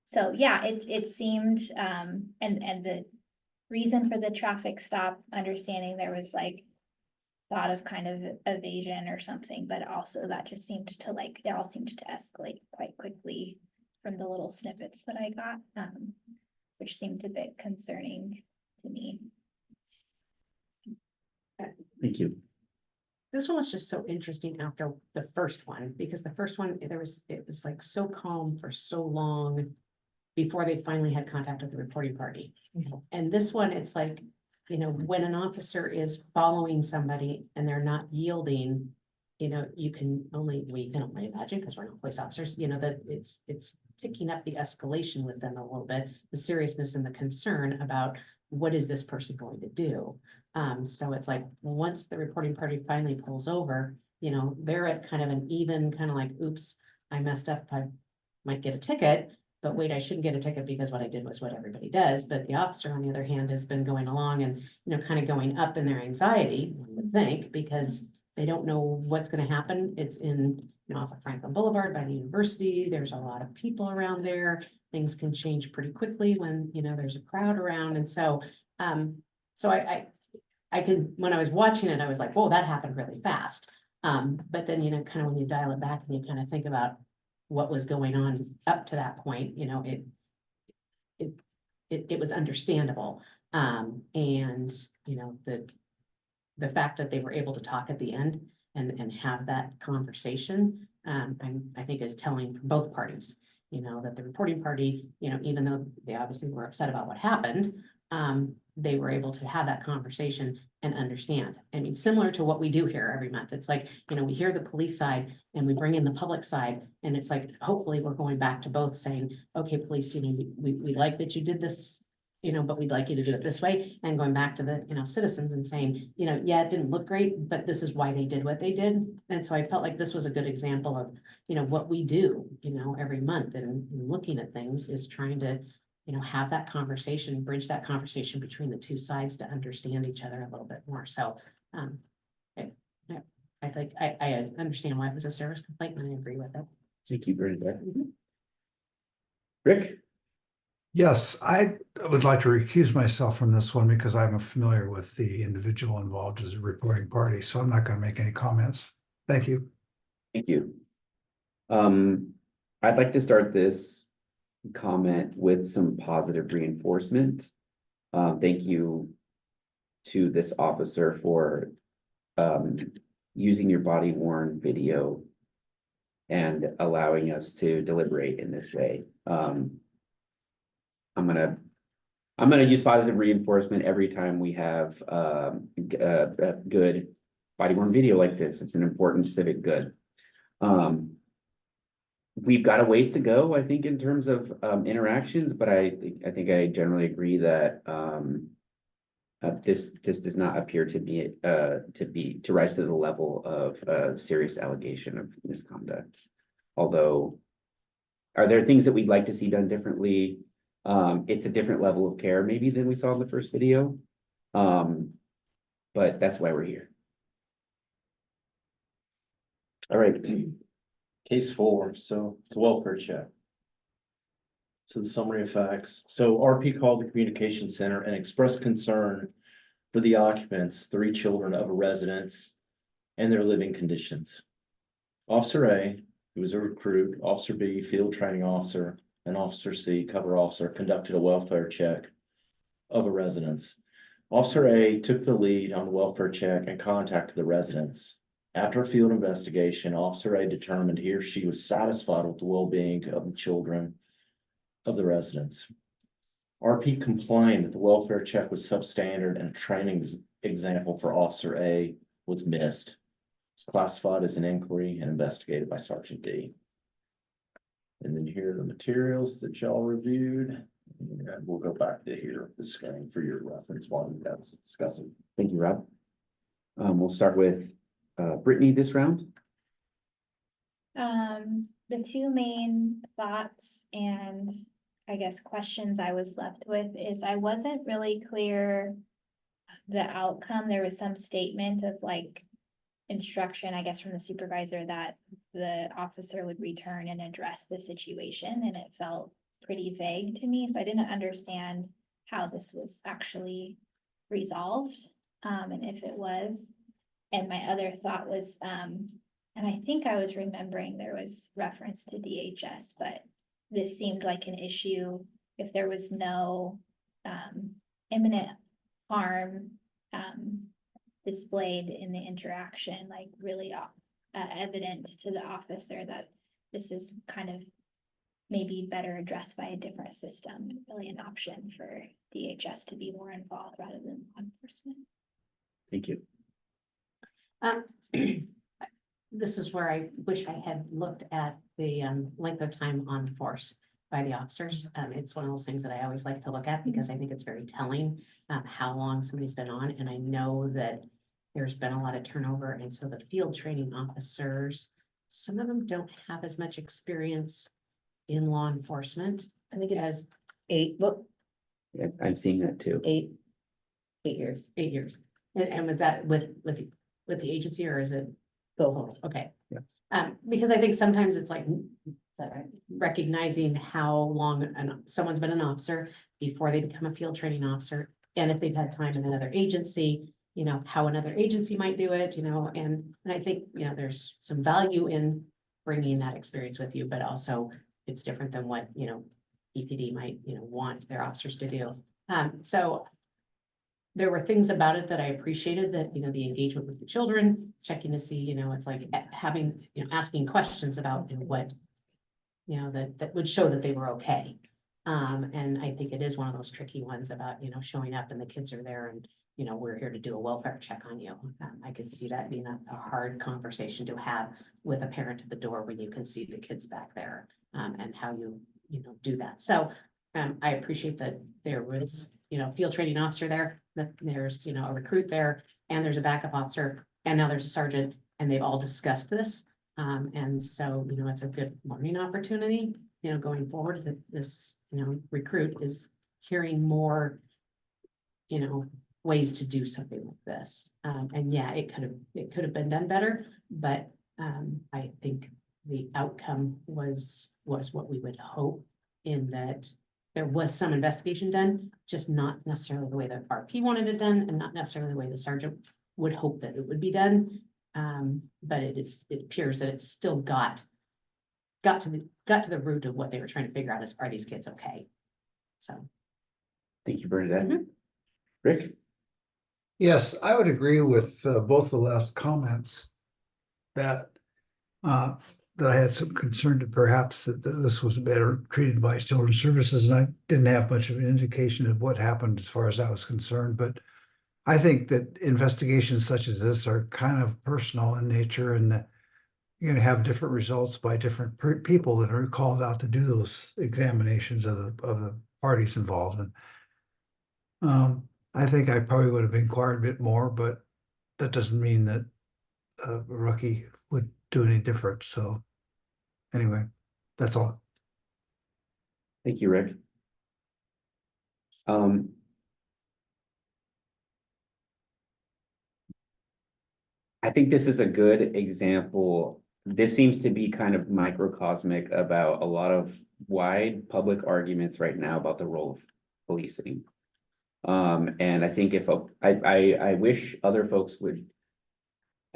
S9: So yeah, it seemed, and the reason for the traffic stop, understanding there was like thought of kind of evasion or something, but also that just seemed to like, it all seemed to escalate quite quickly from the little snippets that I got, which seemed a bit concerning to me.
S3: Thank you.
S4: This one was just so interesting after the first one, because the first one, it was like so calm for so long before they finally had contact with the reporting party.
S1: Mhm.
S4: And this one, it's like, you know, when an officer is following somebody and they're not yielding, you know, we can only imagine, because we're not police officers, you know, that it's ticking up the escalation with them a little bit, the seriousness and the concern about what is this person going to do? So it's like, once the reporting party finally pulls over, you know, they're at kind of an even kind of like, oops, I messed up, I might get a ticket, but wait, I shouldn't get a ticket because what I did was what everybody does. But the officer, on the other hand, has been going along and, you know, kind of going up in their anxiety, one would think, because they don't know what's going to happen. It's in, you know, off of Franklin Boulevard by the university. There's a lot of people around there. Things can change pretty quickly when, you know, there's a crowd around. And so, I could, when I was watching it, I was like, whoa, that happened really fast. But then, you know, kind of when you dial it back and you kind of think about what was going on up to that point, you know, it was understandable. And, you know, the fact that they were able to talk at the end and have that conversation, I think is telling for both parties, you know, that the reporting party, you know, even though they obviously were upset about what happened, they were able to have that conversation and understand. I mean, similar to what we do here every month. It's like, you know, we hear the police side and we bring in the public side, and it's like, hopefully we're going back to both saying, okay, police, you know, we like that you did this, you know, but we'd like you to do it this way. And going back to the, you know, citizens and saying, you know, yeah, it didn't look great, but this is why they did what they did. And so I felt like this was a good example of, you know, what we do, you know, every month, and looking at things is trying to, you know, have that conversation, bridge that conversation between the two sides to understand each other a little bit more. So, I think I understand why it was a service complaint, and I agree with it.
S3: Thank you, Bernadette. Rick?
S6: Yes, I would like to recuse myself from this one because I'm familiar with the individual involved as a reporting party, so I'm not going to make any comments. Thank you.
S3: Thank you. I'd like to start this comment with some positive reinforcement. Thank you to this officer for using your body worn video and allowing us to deliberate in this way. I'm gonna use positive reinforcement every time we have a good body worn video like this. It's an important civic good. We've got a ways to go, I think, in terms of interactions, but I think I generally agree that this does not appear to rise to the level of a serious allegation of misconduct. Although, are there things that we'd like to see done differently? It's a different level of care maybe than we saw in the first video. But that's why we're here.
S2: All right, case 4, so it's a welfare check. So the summary of facts. So RP called the communication center and expressed concern for the occupants, 3 children of a residence and their living conditions. Officer A, who was a recruit, Officer B, field training officer, and Officer C, cover officer, conducted a welfare check of a residence. Officer A took the lead on the welfare check and contacted the residents. After a field investigation, Officer A determined he or she was satisfied with the well-being of the children of the residents. RP complained that the welfare check was substandard and a training example for Officer A was missed. It's classified as an inquiry and investigated by Sergeant D. And then here are the materials that y'all reviewed. And we'll go back to here, the screen for your reference while we guys discuss it.
S3: Thank you, Rob. We'll start with Brittany this round.
S9: The 2 main thoughts and I guess questions I was left with is I wasn't really clear the outcome. There was some statement of like instruction, I guess, from the supervisor that the officer would return and address the situation, and it felt pretty vague to me, so I didn't understand how this was actually resolved, and if it was. And my other thought was, and I think I was remembering there was reference to DHS, but this seemed like an issue if there was no imminent harm displayed in the interaction, like really evident to the officer that this is kind of maybe better addressed by a different system, really an option for DHS to be more involved rather than law enforcement.
S3: Thank you.
S4: This is where I wish I had looked at the length of time on force by the officers. It's one of those things that I always like to look at because I think it's very telling how long somebody's been on. And I know that there's been a lot of turnover. And so the field training officers, some of them don't have as much experience in law enforcement.
S8: I think it has
S4: 8, well,
S3: Yeah, I'm seeing that too.
S8: 8 years.
S4: 8 years. And was that with the agency, or is it?
S8: Both.
S4: Okay.
S3: Yeah.
S4: Because I think sometimes it's like, is that right? Recognizing how long someone's been an officer before they become a field training officer. And if they've had time in another agency, you know, how another agency might do it, you know, and I think, you know, there's some value in bringing that experience with you, but also it's different than what, you know, EPD might, you know, want their officers to do. So there were things about it that I appreciated, that, you know, the engagement with the children, checking to see, you know, it's like having, you know, asking questions about, you know, what, you know, that would show that they were okay. And I think it is one of those tricky ones about, you know, showing up and the kids are there and, you know, we're here to do a welfare check on you. I could see that being a hard conversation to have with a parent at the door when you can see the kids back there, and how you know, do that. So I appreciate that there was, you know, field training officer there, that there's, you know, a recruit there, and there's a backup officer, and now there's a sergeant, and they've all discussed this. And so, you know, it's a good learning opportunity, you know, going forward, that this, you know, recruit is hearing more, you know, ways to do something like this. And yeah, it could have been done better, but I think the outcome was what we would hope, in that there was some investigation done, just not necessarily the way that RP wanted it done, and not necessarily the way the sergeant would hope that it would be done. But it appears that it's still got got to the root of what they were trying to figure out is, are these kids okay? So.
S3: Thank you, Bernadette. Rick?
S6: Yes, I would agree with both the last comments that that I had some concern that perhaps that this was better treated by Children's Services, and I didn't have much of an indication of what happened as far as that was concerned, but I think that investigations such as this are kind of personal in nature, and that you're going to have different results by different people that are called out to do those examinations of the parties involved. And I think I probably would have inquired a bit more, but that doesn't mean that a rookie would do any different. So anyway, that's all.
S3: Thank you, Rick. I think this is a good example. This seems to be kind of microcosmic about a lot of wide public arguments right now about the role of policing. And I think if I wish other folks would,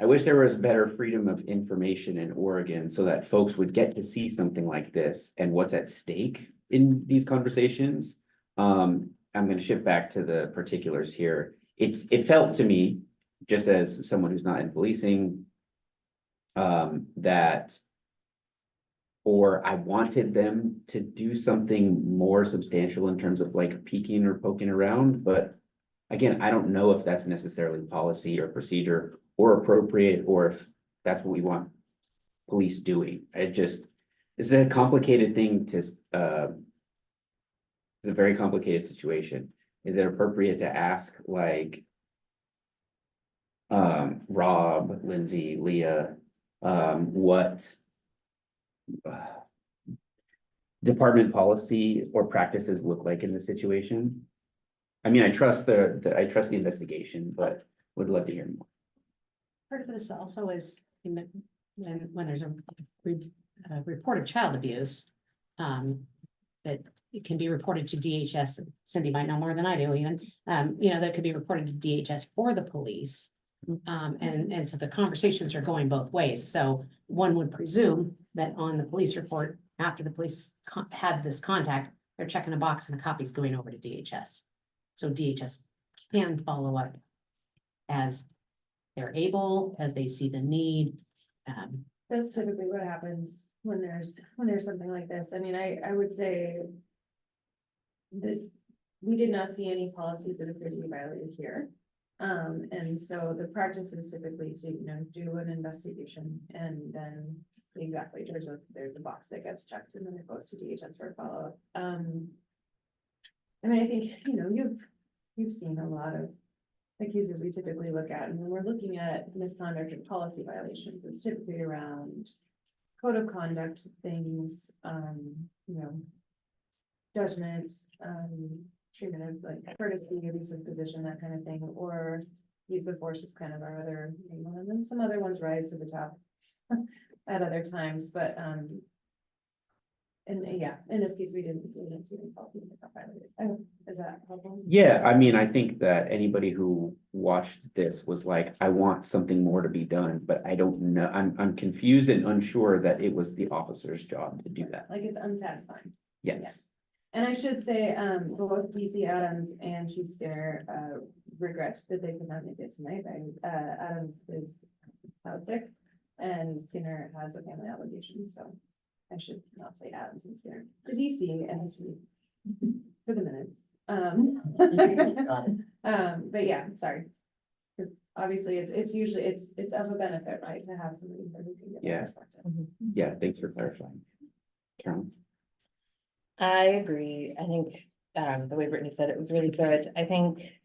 S3: I wish there was better freedom of information in Oregon so that folks would get to see something like this and what's at stake in these conversations. I'm going to shift back to the particulars here. It felt to me, just as someone who's not in policing, that, or I wanted them to do something more substantial in terms of like peeking or poking around. But again, I don't know if that's necessarily policy or procedure or appropriate, or if that's what we want police doing. It's a complicated thing to, it's a very complicated situation. Is it appropriate to ask like, Rob, Lindsay, Leah, what department policy or practices look like in this situation? I mean, I trust the investigation, but would love to hear more.
S4: Part of this also is in the, when there's a report of child abuse, that it can be reported to DHS. Cindy might know more than I do even, that could be reported to DHS for the police. And so the conversations are going both ways. So one would presume that on the police report, after the police had this contact, they're checking a box and a copy's going over to DHS. So DHS can follow up as they're able, as they see the need.
S5: That's typically what happens when there's something like this. I mean, I would say we did not see any policies that appear to be violated here. And so the practice is typically to, do an investigation and then exactly, there's a box that gets checked and then it goes to DHS for a follow-up. I mean, I think, you've seen a lot of the cases we typically look at, and when we're looking at misconduct or policy violations, it's typically around code of conduct things, judgment, treatment of like courtesy, abuse of position, that kind of thing, or use of force is kind of our other main one, and then some other ones rise to the top at other times, but and yeah, in this case, we didn't see any policy that got violated. Is that helpful?
S3: Yeah, I mean, I think that anybody who watched this was like, I want something more to be done, but I don't know. I'm confused and unsure that it was the officer's job to do that.
S5: Like it's unsatisfying.
S3: Yes.
S5: And I should say, both DC Adams and Chief Skinner, regret that they could not make it tonight. Adams is out sick and Skinner has a family obligation, so I should not say Adams and Skinner. The DC and Chief for the minutes. But yeah, sorry. 'Cause obviously, it's usually, it's of a benefit, right, to have somebody who can get
S3: Yeah.
S5: that perspective.
S3: Yeah, thanks for clarifying. Carolyn?
S8: I agree. I think the way Brittany said it was really good. I think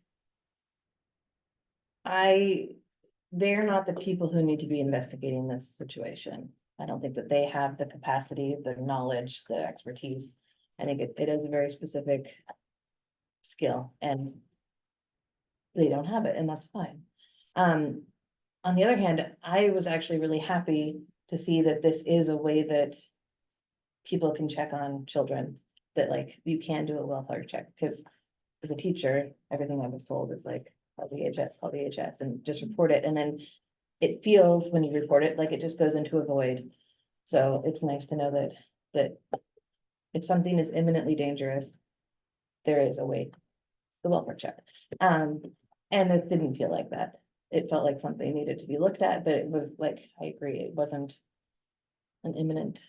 S8: they're not the people who need to be investigating this situation. I don't think that they have the capacity, the knowledge, the expertise. I think it is a very specific skill and they don't have it, and that's fine. On the other hand, I was actually really happy to see that this is a way that people can check on children, that like you can do a welfare check, because as a teacher, everything I was told is like, call DHS and just report it. And then it feels when you report it, like it just goes into a void. So it's nice to know that if something is imminently dangerous, there is a way, the welfare check. And it didn't feel like that. It felt like something needed to be looked at, but it was like, I agree, it wasn't an imminent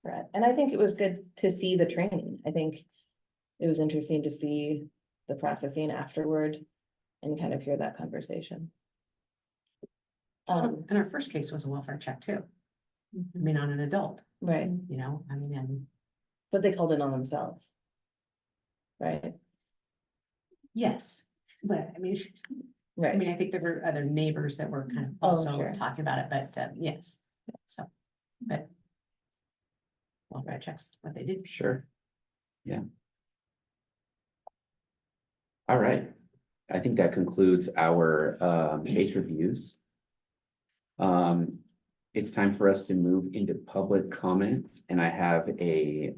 S8: threat. And I think it was good to see the training. I think it was interesting to see the processing afterward and kind of hear that conversation.
S4: And our first case was a welfare check too. I mean, on an adult,
S8: Right,
S4: you know, I mean, and
S8: but they called it on themselves. Right,
S4: yes, but I
S8: right.
S4: mean, I think there were other neighbors that were kind of
S8: Oh,
S4: also
S8: sure.
S4: talking about it, but yes, so, but. Welfare checks, what they did.
S3: Sure. Yeah. All right, I think that concludes our case reviews. It's time for us to move into public comments, and I have I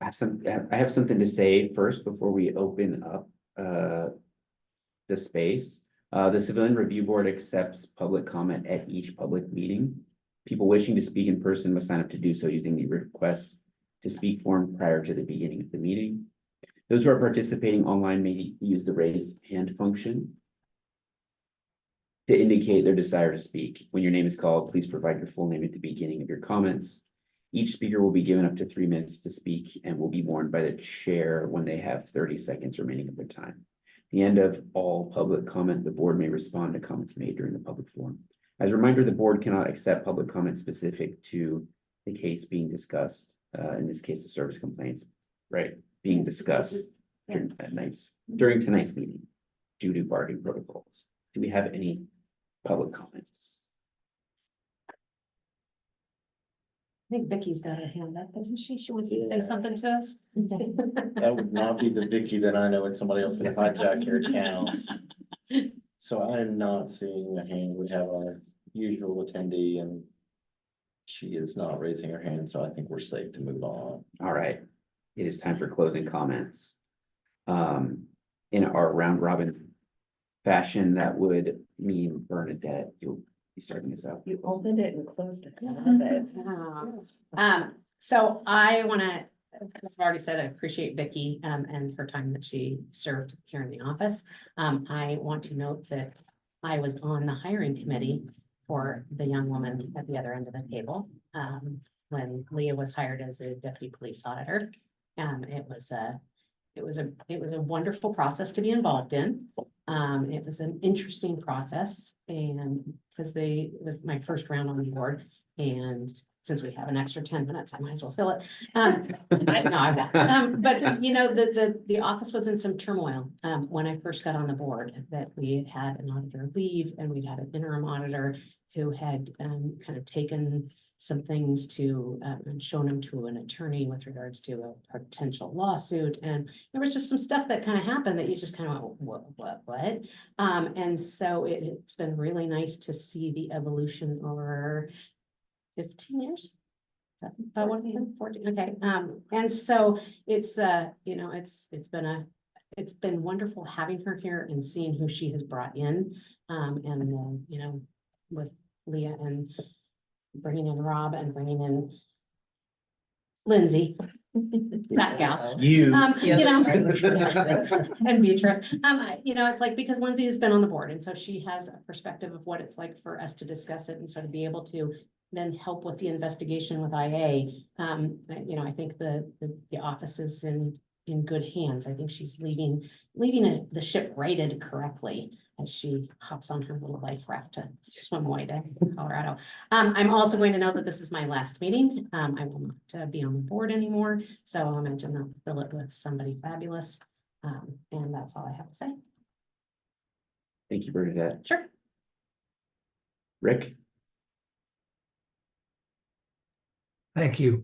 S3: have something to say first before we open up the space. The Civilian Review Board accepts public comment at each public meeting. People wishing to speak in person must sign up to do so using the request to speak form prior to the beginning of the meeting. Those who are participating online may use the raise hand function to indicate their desire to speak. When your name is called, please provide your full name at the beginning of your comments. Each speaker will be given up to 3 minutes to speak and will be warned by the chair when they have 30 seconds remaining of their time. At the end of all public comment, the board may respond to comments made during the public forum. As a reminder, the board cannot accept public comments specific to the case being discussed, in this case, the service complaints, right, being discussed during tonight's meeting due to bargaining protocols. Do we have any public comments?
S4: I think Vicky's got her hand up, doesn't she? She wants to say something to us.
S2: That would not be the Vicky that I know, and somebody else can hijack your account. So I am not seeing a hand. We have our usual attendee and she is not raising her hand, so I think we're safe to move on.
S3: All right, it is time for closing comments. In our round robin fashion, that would mean Bernadette, you'll be starting this out.
S8: You opened it and closed it. I love it.
S4: So I wanna, as I've already said, I appreciate Vicky, and her time that she served here in the office. I want to note that I was on the hiring committee for the young woman at the other end of the table, when Leah was hired as a deputy police auditor. It was a wonderful process to be involved in. It was an interesting process, and because it was my first round on the board, and since we have an extra 10 minutes, I might as well fill it. But you know, the office was in some turmoil when I first got on the board, that we had an auditor leave and we'd had an interim auditor who had kind of taken some things to and shown them to an attorney with regards to a potential lawsuit. And there was just some stuff that kind of happened that you just kind of went, what? And so it's been really nice to see the evolution over 15 years. Is that about 14? Okay. And so it's you know, it's been wonderful having her here and seeing who she has brought in. And you know, with Leah and bringing in Rob and bringing in Lindsay, that gal.
S2: You.
S4: You know, and Beatrice, you know, it's like, because Lindsay has been on the board, and so she has a perspective of what it's like for us to discuss it, and so to be able to then help with the investigation with IA. You know, I think the office is in good hands. I think she's leaving the ship righted correctly as she hops on her little life raft to swim away to Colorado. I'm also going to note that this is my last meeting. I will not be on the board anymore, so I'll imagine I'll fill it with somebody fabulous. And that's all I have to say.
S3: Thank you, Bernadette.
S4: Sure.
S3: Rick?
S6: Thank you.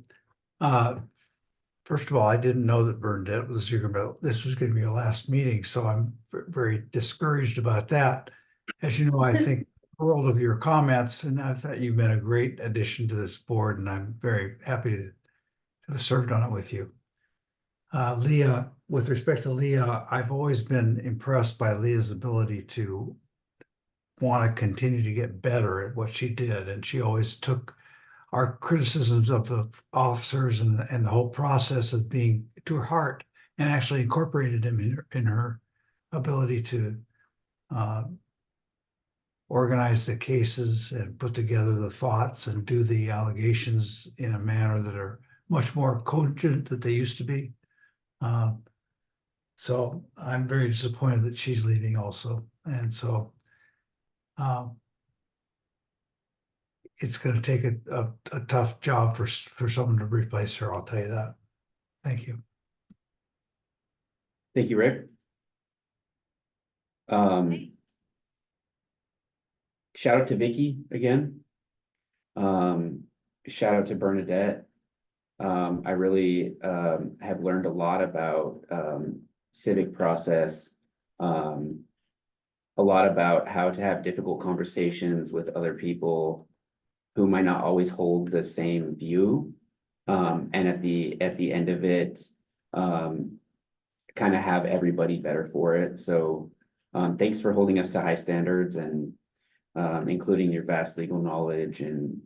S6: First of all, I didn't know that Bernadette was this was going to be your last meeting, so I'm very discouraged about that. As you know, I think the world of your comments, and I thought you've been a great addition to this board, and I'm very happy to have served on it with you. Leah, with respect to Leah, I've always been impressed by Leah's ability to want to continue to get better at what she did, and she always took our criticisms of the officers and the whole process of being to her heart and actually incorporated them in her ability to organize the cases and put together the thoughts and do the allegations in a manner that are much more cogent than they used to be. So I'm very disappointed that she's leaving also. And so it's going to take a tough job for someone to replace her. I'll tell you that. Thank you.
S3: Thank you, Rick. Shout out to Vicky again. Shout out to Bernadette. I really have learned a lot about civic process, a lot about how to have difficult conversations with other people who might not always hold the same view. And at the end of it, kind of have everybody better for it. So thanks for holding us to high standards and including your vast legal knowledge, and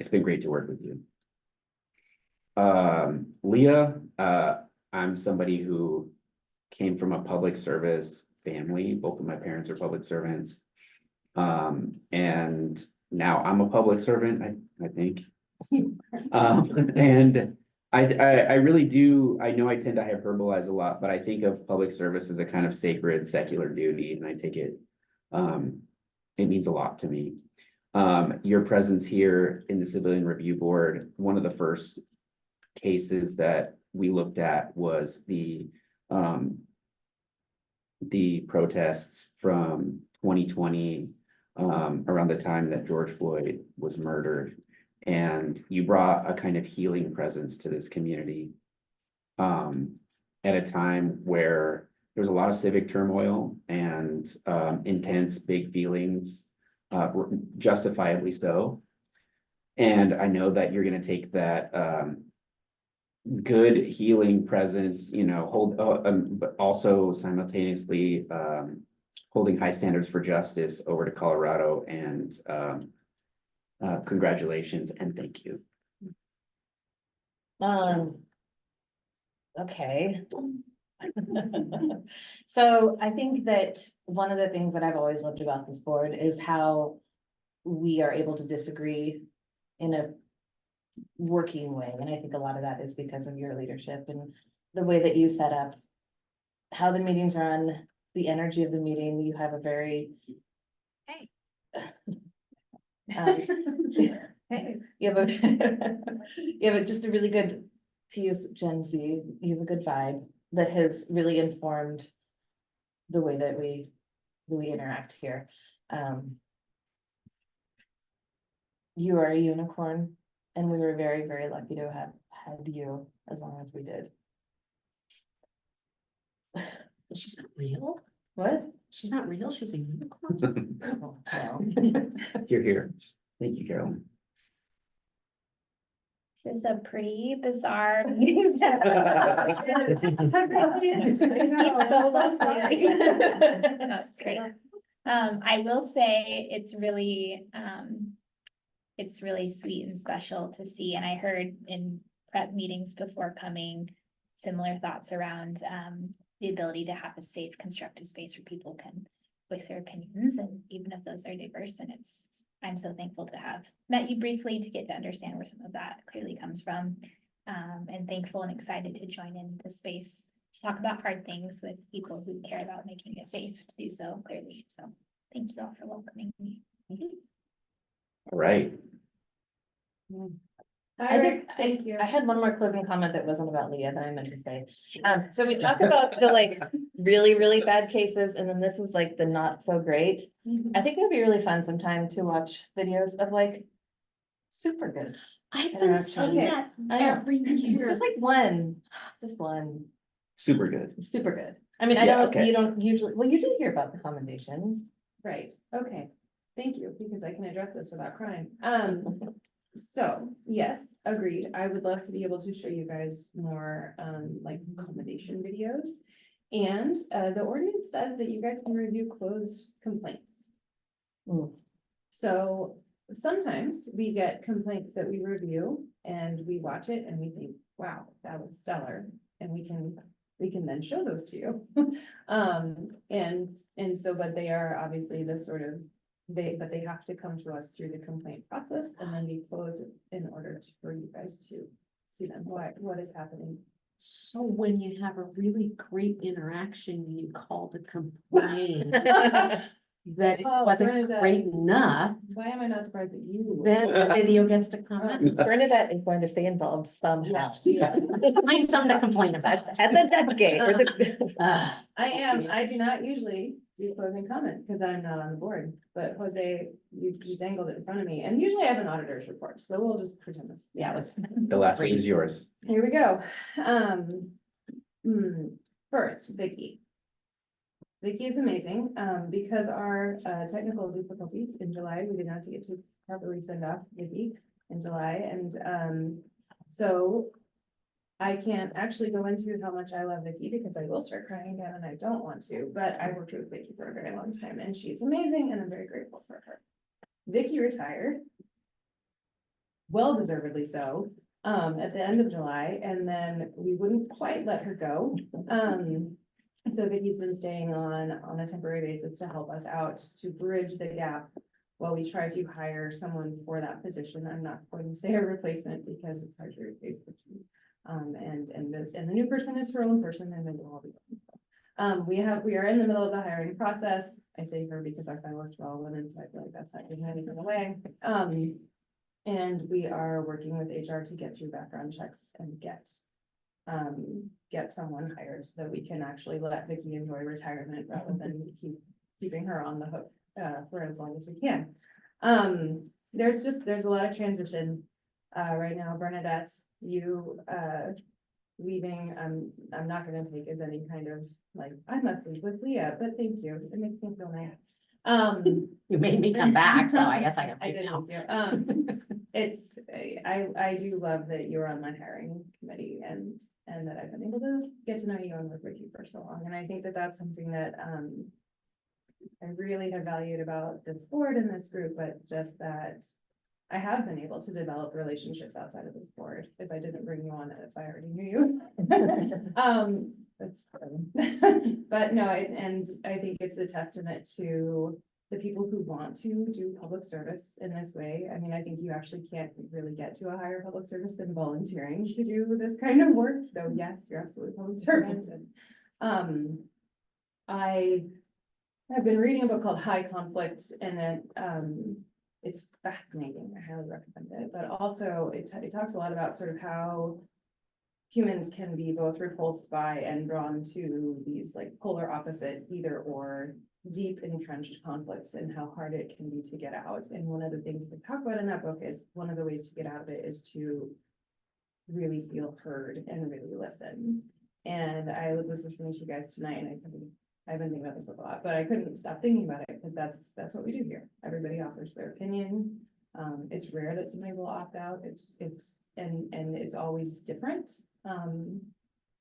S3: it's been great to work with you. Leah, I'm somebody who came from a public service family. Both of my parents are public servants. And now I'm a public servant, I think. And I really do, I know I tend to hyperbolize a lot, but I think of public service as a kind of sacred secular duty, and I take it, it means a lot to me. Your presence here in the Civilian Review Board, one of the first cases that we looked at was the protests from 2020, around the time that George Floyd was murdered. And you brought a kind of healing presence to this community at a time where there's a lot of civic turmoil and intense big feelings, justifiably so. And I know that you're going to take that good healing presence, you know, but also simultaneously holding high standards for justice over to Colorado. And congratulations and thank you.
S8: Okay. So I think that one of the things that I've always loved about this board is how we are able to disagree in a working way. And I think a lot of that is because of your leadership and the way that you set up how the meetings run, the energy of the meeting. You have a very
S4: Hey.
S8: You have just a really good piece, Gen Z. You have a good vibe that has really informed the way that we interact here. You are a unicorn, and we were very, very lucky to have had you as long as we did.
S4: She's not real.
S8: What?
S4: She's not real. She's a unicorn.
S8: Oh, well.
S3: You're here. Thank you, Carolyn.
S9: This is a pretty bizarre meeting.
S8: That's
S9: great. I will say it's really sweet and special to see, and I heard in prep meetings before coming, similar thoughts around the ability to have a safe, constructive space where people can voice their opinions, and even if those are diverse. And I'm so thankful to have met you briefly to get to understand where some of that clearly comes from, and thankful and excited to join in the space to talk about hard things with people who care about making it safe to do so clearly. So thank you all for welcoming me.
S3: All right.
S5: Thank you.
S8: I had one more closing comment that wasn't about Leah that I meant to say. So we talked about the like really, really bad cases, and then this was like the not so great. I think it would be really fun sometime to watch videos of like super good.
S4: I've been saying that every year.
S8: Just like one,
S3: Super good.
S8: super good. I mean, you don't usually, well, you did hear about the commendations.
S5: Right, okay, thank you, because I can address this without crying. So, yes, agreed, I would love to be able to show you guys more, like commendation videos. And, the ordinance says that you guys can review closed complaints.
S8: Mm.
S5: So, sometimes we get complaints that we review and we watch it and we think, wow, that was stellar. And we can then show those to you. And so, but they are obviously the sort of, but they have to come to us through the complaint process and then be closed in order for you guys to see them, what is happening.
S4: So when you have a really great interaction, you call to complain that it
S5: Oh,
S4: wasn't
S5: Bernadette.
S4: great enough,
S5: Why am I not surprised that you?
S4: then the video gets to come out.
S8: Bernadette is going to stay involved somehow.
S5: Yes, yeah.
S4: Find something to complain about.
S8: At the death gate or the.
S5: I do not usually do closing comment because I'm not on the board, but Jose, you dangled it in front of me, and usually I have an auditor's report, so we'll just pretend this.
S4: Yeah, it was.
S3: The last one is yours.
S5: Here we go. First, Vicky. Vicky is amazing, because our technical difficulties in July, we did not get to properly send off Vicky in July, and so I can't actually go into how much I love Vicky because I will start crying again and I don't want to, but I worked with Vicky for a very long time and she's amazing and I'm very grateful for her. Vicky retired. Well deservedly so, at the end of July, and then we wouldn't quite let her go. So Vicky's been staying on a temporary basis to help us out to bridge the gap while we try to hire someone for that position. I'm not going to say a replacement because it's hard to replace Vicky. And the new person is her own person and then we'll all be. We are in the middle of the hiring process. I say her because our finalists are all women, so I feel like that's not giving anything away. And we are working with HR to get through background checks and get someone hired so that we can actually let Vicky enjoy retirement rather than keeping her on the hook, for as long as we can. There's a lot of transition, right now. Bernadette, you, leaving, I'm not gonna take as any kind of, like, I must leave with Leah, but thank you, it makes me feel nice.
S4: You made me come back, so I guess I can.
S5: I
S4: leave
S5: did
S4: now.
S5: help you. It's, I do love that you're on my hiring committee and that I've been able to get to know you and work with you for so long. And I think that that's something that, I really have valued about this board and this group, but just that I have been able to develop relationships outside of this board. If I didn't bring you on it, if I already knew you. That's fun. But no, and I think it's a testament to the people who want to do public service in this way. I mean, I think you actually can't really get to a higher public service than volunteering to do this kind of work. So yes, you're absolutely a public servant. And I have been reading a book called High Conflict, and then it's fascinating. I highly recommend it. But also it talks a lot about sort of how humans can be both repulsed by and drawn to these like polar opposite either or deep entrenched conflicts and how hard it can be to get out. And one of the things they talk about in that book is one of the ways to get out of it is to really feel heard and really listen. And I was listening to you guys tonight and I've been thinking about this book a lot, but I couldn't stop thinking about it because that's what we do here. Everybody offers their opinion. It's rare that somebody will opt out. It's it's always different. And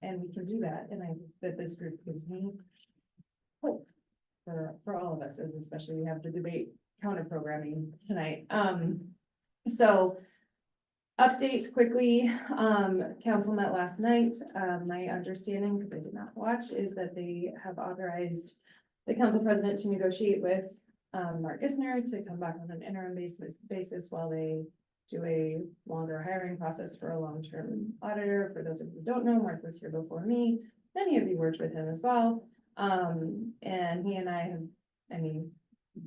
S5: we can do that. And I think that this group gives me hope for all of us, as especially we have the debate counter programming tonight. So updates quickly, council met last night. My understanding, because I did not watch, is that they have authorized the council president to negotiate with Mark Isner to come back on an interim basis while they do a longer hiring process for a long-term auditor. For those of you who don't know, Mark was here before me. Many of you worked with him as well. And he and I have, I mean,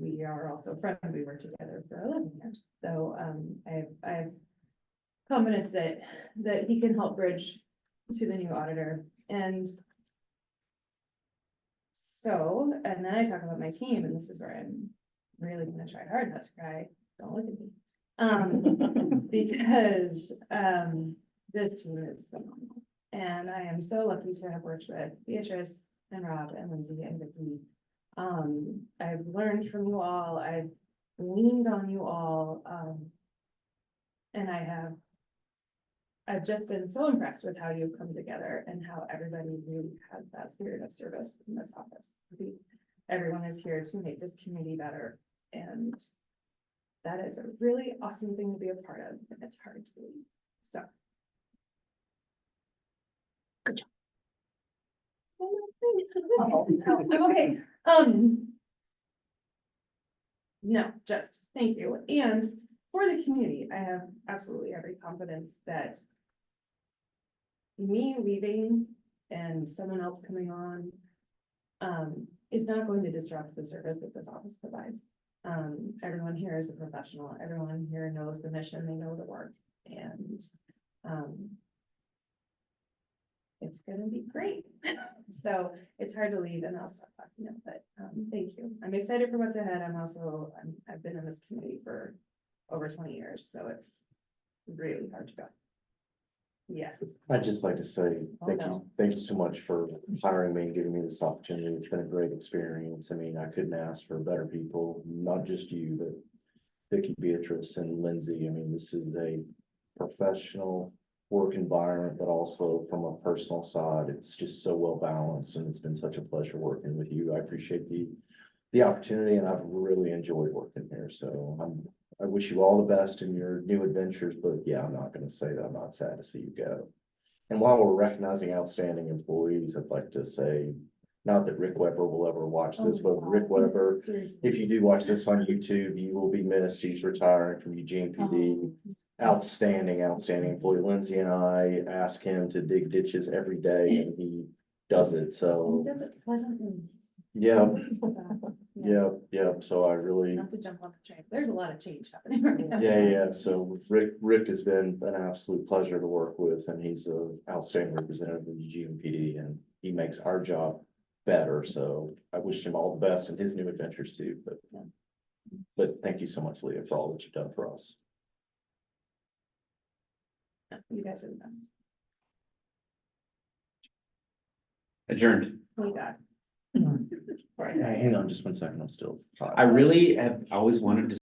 S5: we are also friends. We worked together for 11 years. So I have confidence that he can help bridge to the new auditor. And so, and then I talk about my team, and this is where I'm really gonna try hard not to cry. Don't look at me. Because this team is phenomenal. And I am so lucky to have worked with Beatrice and Rob and Lindsay and Vicki. I've learned from you all. I've leaned on you all. And I've just been so impressed with how you've come together and how everybody really has that spirit of service in this office. Everyone is here to make this community better. And that is a really awesome thing to be a part of, and it's hard to leave, so. Good job. I'm okay, no, just thank you, and for the community, I have absolutely every confidence that me leaving and someone else coming on is not going to disrupt the service that this office provides. Everyone here is a professional, everyone here knows the mission, they know the work, and it's gonna be great. So it's hard to leave and I'll stop talking now, but thank you. I'm excited for what's ahead. I've been in this community for over 20 years, so it's really hard to go. Yes.
S2: I'd just like to say,
S1: Oh,
S2: thank you,
S1: no.
S2: thank you so much for hiring me and giving me this opportunity. It's been a great experience. I mean, I couldn't ask for better people, not just you, but Vicky, Beatrice and Lindsay. I mean, this is a professional work environment, but also from a personal side, it's just so well balanced and it's been such a pleasure working with you. I appreciate the opportunity and I've really enjoyed working here. So I wish you all the best in your new adventures, but yeah, I'm not gonna say that I'm not sad to see you go. And while we're recognizing outstanding employees, I'd like to say, not that Rick Weber will ever watch this, but Rick Weber,
S5: Seriously.
S2: if you do watch this on YouTube, you will be missed. He's retiring from Eugene PD. Outstanding employee. Lindsay and I ask him to dig ditches every day and he does it. So,
S5: Does it pleasantly?
S2: yeah, yeah. So I really,
S5: Not to jump on the train. There's a lot of change happening right now.
S2: yeah. So Rick has been an absolute pleasure to work with and he's an outstanding representative of Eugene PD and he makes our job better. So I wish him all the best in his new adventures too, but thank you so much, Leah, for all that you've done for us.
S5: You guys are the best.
S3: Adjourned.
S5: Oh, God.
S2: Hang on just 1 second. I'm still.
S3: I really have always wanted to